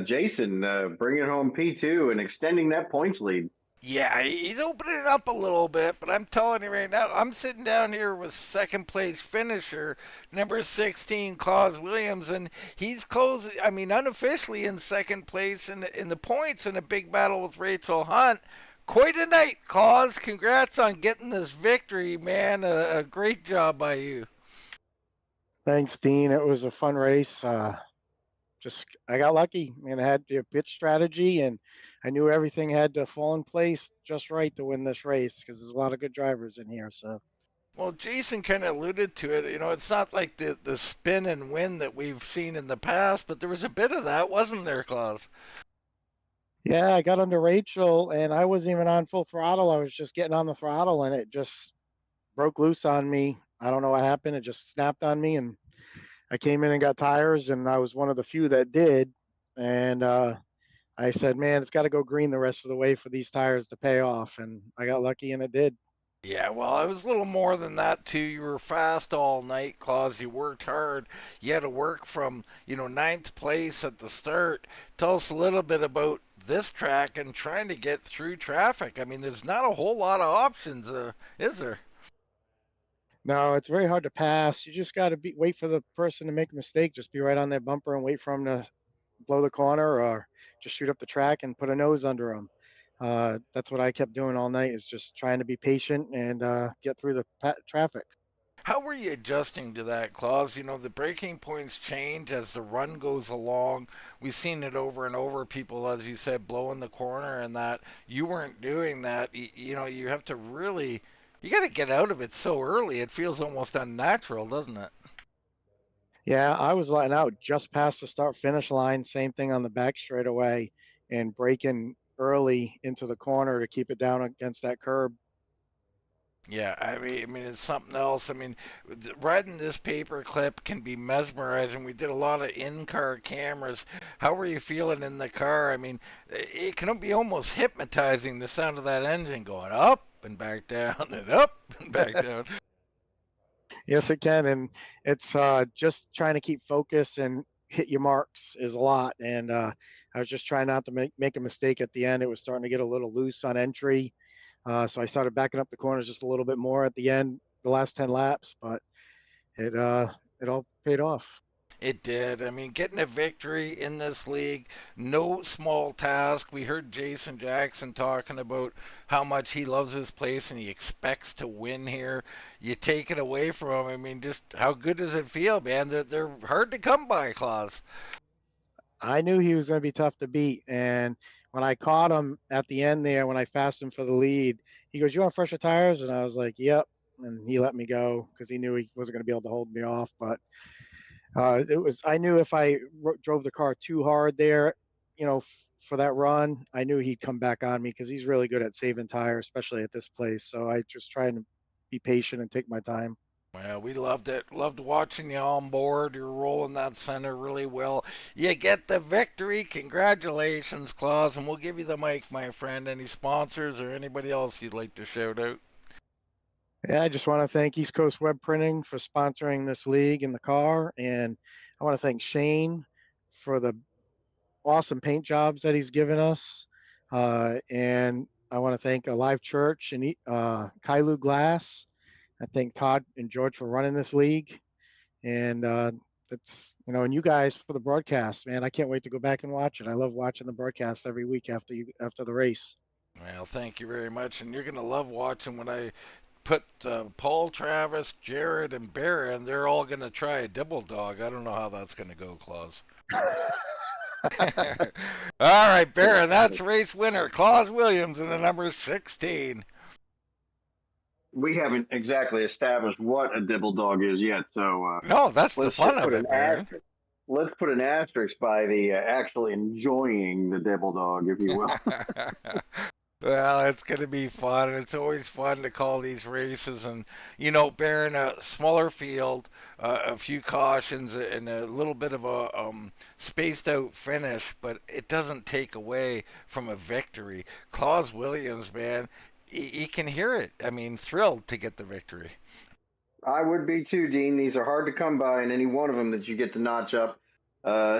Jason, bringing home P2 and extending that points lead. Yeah, he's opening it up a little bit, but I'm telling you right now, I'm sitting down here with second place finisher, number 16, Claus Williams, and he's closing, unofficially in second place in the points in a big battle with Rachel Hunt. Quite a night, Claus. Congrats on getting this victory, man. A great job by you. Thanks, Dean. It was a fun race. I got lucky and I had a pitch strategy, and I knew everything had to fall in place just right to win this race because there's a lot of good drivers in here. So, well, Jason kind of alluded to it. It's not like the spin and win that we've seen in the past, but there was a bit of that, wasn't there, Claus? Yeah, I got under Rachel, and I wasn't even on full throttle. I was just getting on the throttle, and it just broke loose on me. I don't know what happened. It just snapped on me, and I came in and got tires, and I was one of the few that did. And I said, man, it's got to go green the rest of the way for these tires to pay off. And I got lucky, and it did. Yeah, well, it was a little more than that, too. You were fast all night, Claus. You worked hard. You had to work from, ninth place at the start. Tell us a little bit about this track and trying to get through traffic. There's not a whole lot of options, is there? No, it's very hard to pass. You just got to wait for the person to make a mistake. Just be right on their bumper and wait for them to blow the corner, or just shoot up the track and put a nose under them. That's what I kept doing all night, is just trying to be patient and get through the traffic. How were you adjusting to that, Claus? The breaking points change as the run goes along. We've seen it over and over. People, as you said, blowing the corner, and that you weren't doing that. You have to really, you got to get out of it so early. It feels almost unnatural, doesn't it? Yeah, I was letting out just past the start-finish line. Same thing on the back straightaway, and breaking early into the corner to keep it down against that curb. Yeah, it's something else. Riding this paper clip can be mesmerizing. We did a lot of in-car cameras. How were you feeling in the car? It can be almost hypnotizing, the sound of that engine going up and back down and up and back down. Yes, it can, and it's just trying to keep focus and hit your marks is a lot. And I was just trying not to make a mistake at the end. It was starting to get a little loose on entry. So I started backing up the corners just a little bit more at the end, the last 10 laps, but it all paid off. It did. Getting a victory in this league, no small task. We heard Jason Jackson talking about how much he loves his place and he expects to win here. You take it away from him. Just how good does it feel, man? They're hard to come by, Claus. I knew he was going to be tough to beat, and when I caught him at the end there, when I passed him for the lead, he goes, "You want fresher tires?" And I was like, "Yep." And he let me go because he knew he wasn't going to be able to hold me off. But I knew if I drove the car too hard there, for that run, I knew he'd come back on me because he's really good at saving tires, especially at this place. So I just try and be patient and take my time. Well, we loved it. Loved watching you on board. You're rolling that center really well. You get the victory. Congratulations, Claus. And we'll give you the mic, my friend. Any sponsors or anybody else you'd like to shout out? Yeah, I just want to thank East Coast Web Printing for sponsoring this league in the car. And I want to thank Shane for the awesome paint jobs that he's given us. And I want to thank Alive Church and Kailu Glass. I thank Todd and George for running this league. And and you guys for the broadcast, man. I can't wait to go back and watch it. I love watching the broadcast every week after the race. Well, thank you very much. And you're going to love watching when I put Paul, Travis, Jared, and Barron. They're all going to try a double dog. I don't know how that's going to go, Claus. All right, Barron, that's race winner. Claus Williams in the number 16. We haven't exactly established what a dibble dog is yet, so No, that's the let's fun just of put it, an Barron. asterisk. Let's put an asterisk by the actually enjoying the dibble dog, if you will. Well, it's going to be fun. It's always fun to call these races. And, Baron, a smaller field, a few cautions, and a little bit of a spaced out finish, but it doesn't take away from a victory. Claus Williams, man, he can hear it. I mean, thrilled to get the victory. I would be too, Dean. These are hard to come by, and any one of them that you get to notch up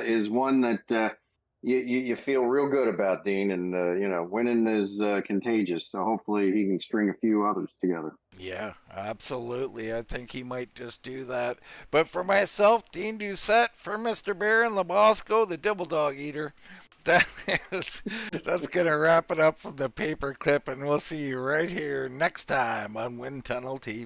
is one that you feel real good about, Dean. And winning is contagious. So hopefully he can string a few others together. Yeah, absolutely. I think he might just do that. But for myself, Dean Doucette, for Mr. Baron Labosco, the Dibble Dog Eater, that's going to wrap it up from the paper clip, and we'll see you right here next time on Wind Tunnel TV.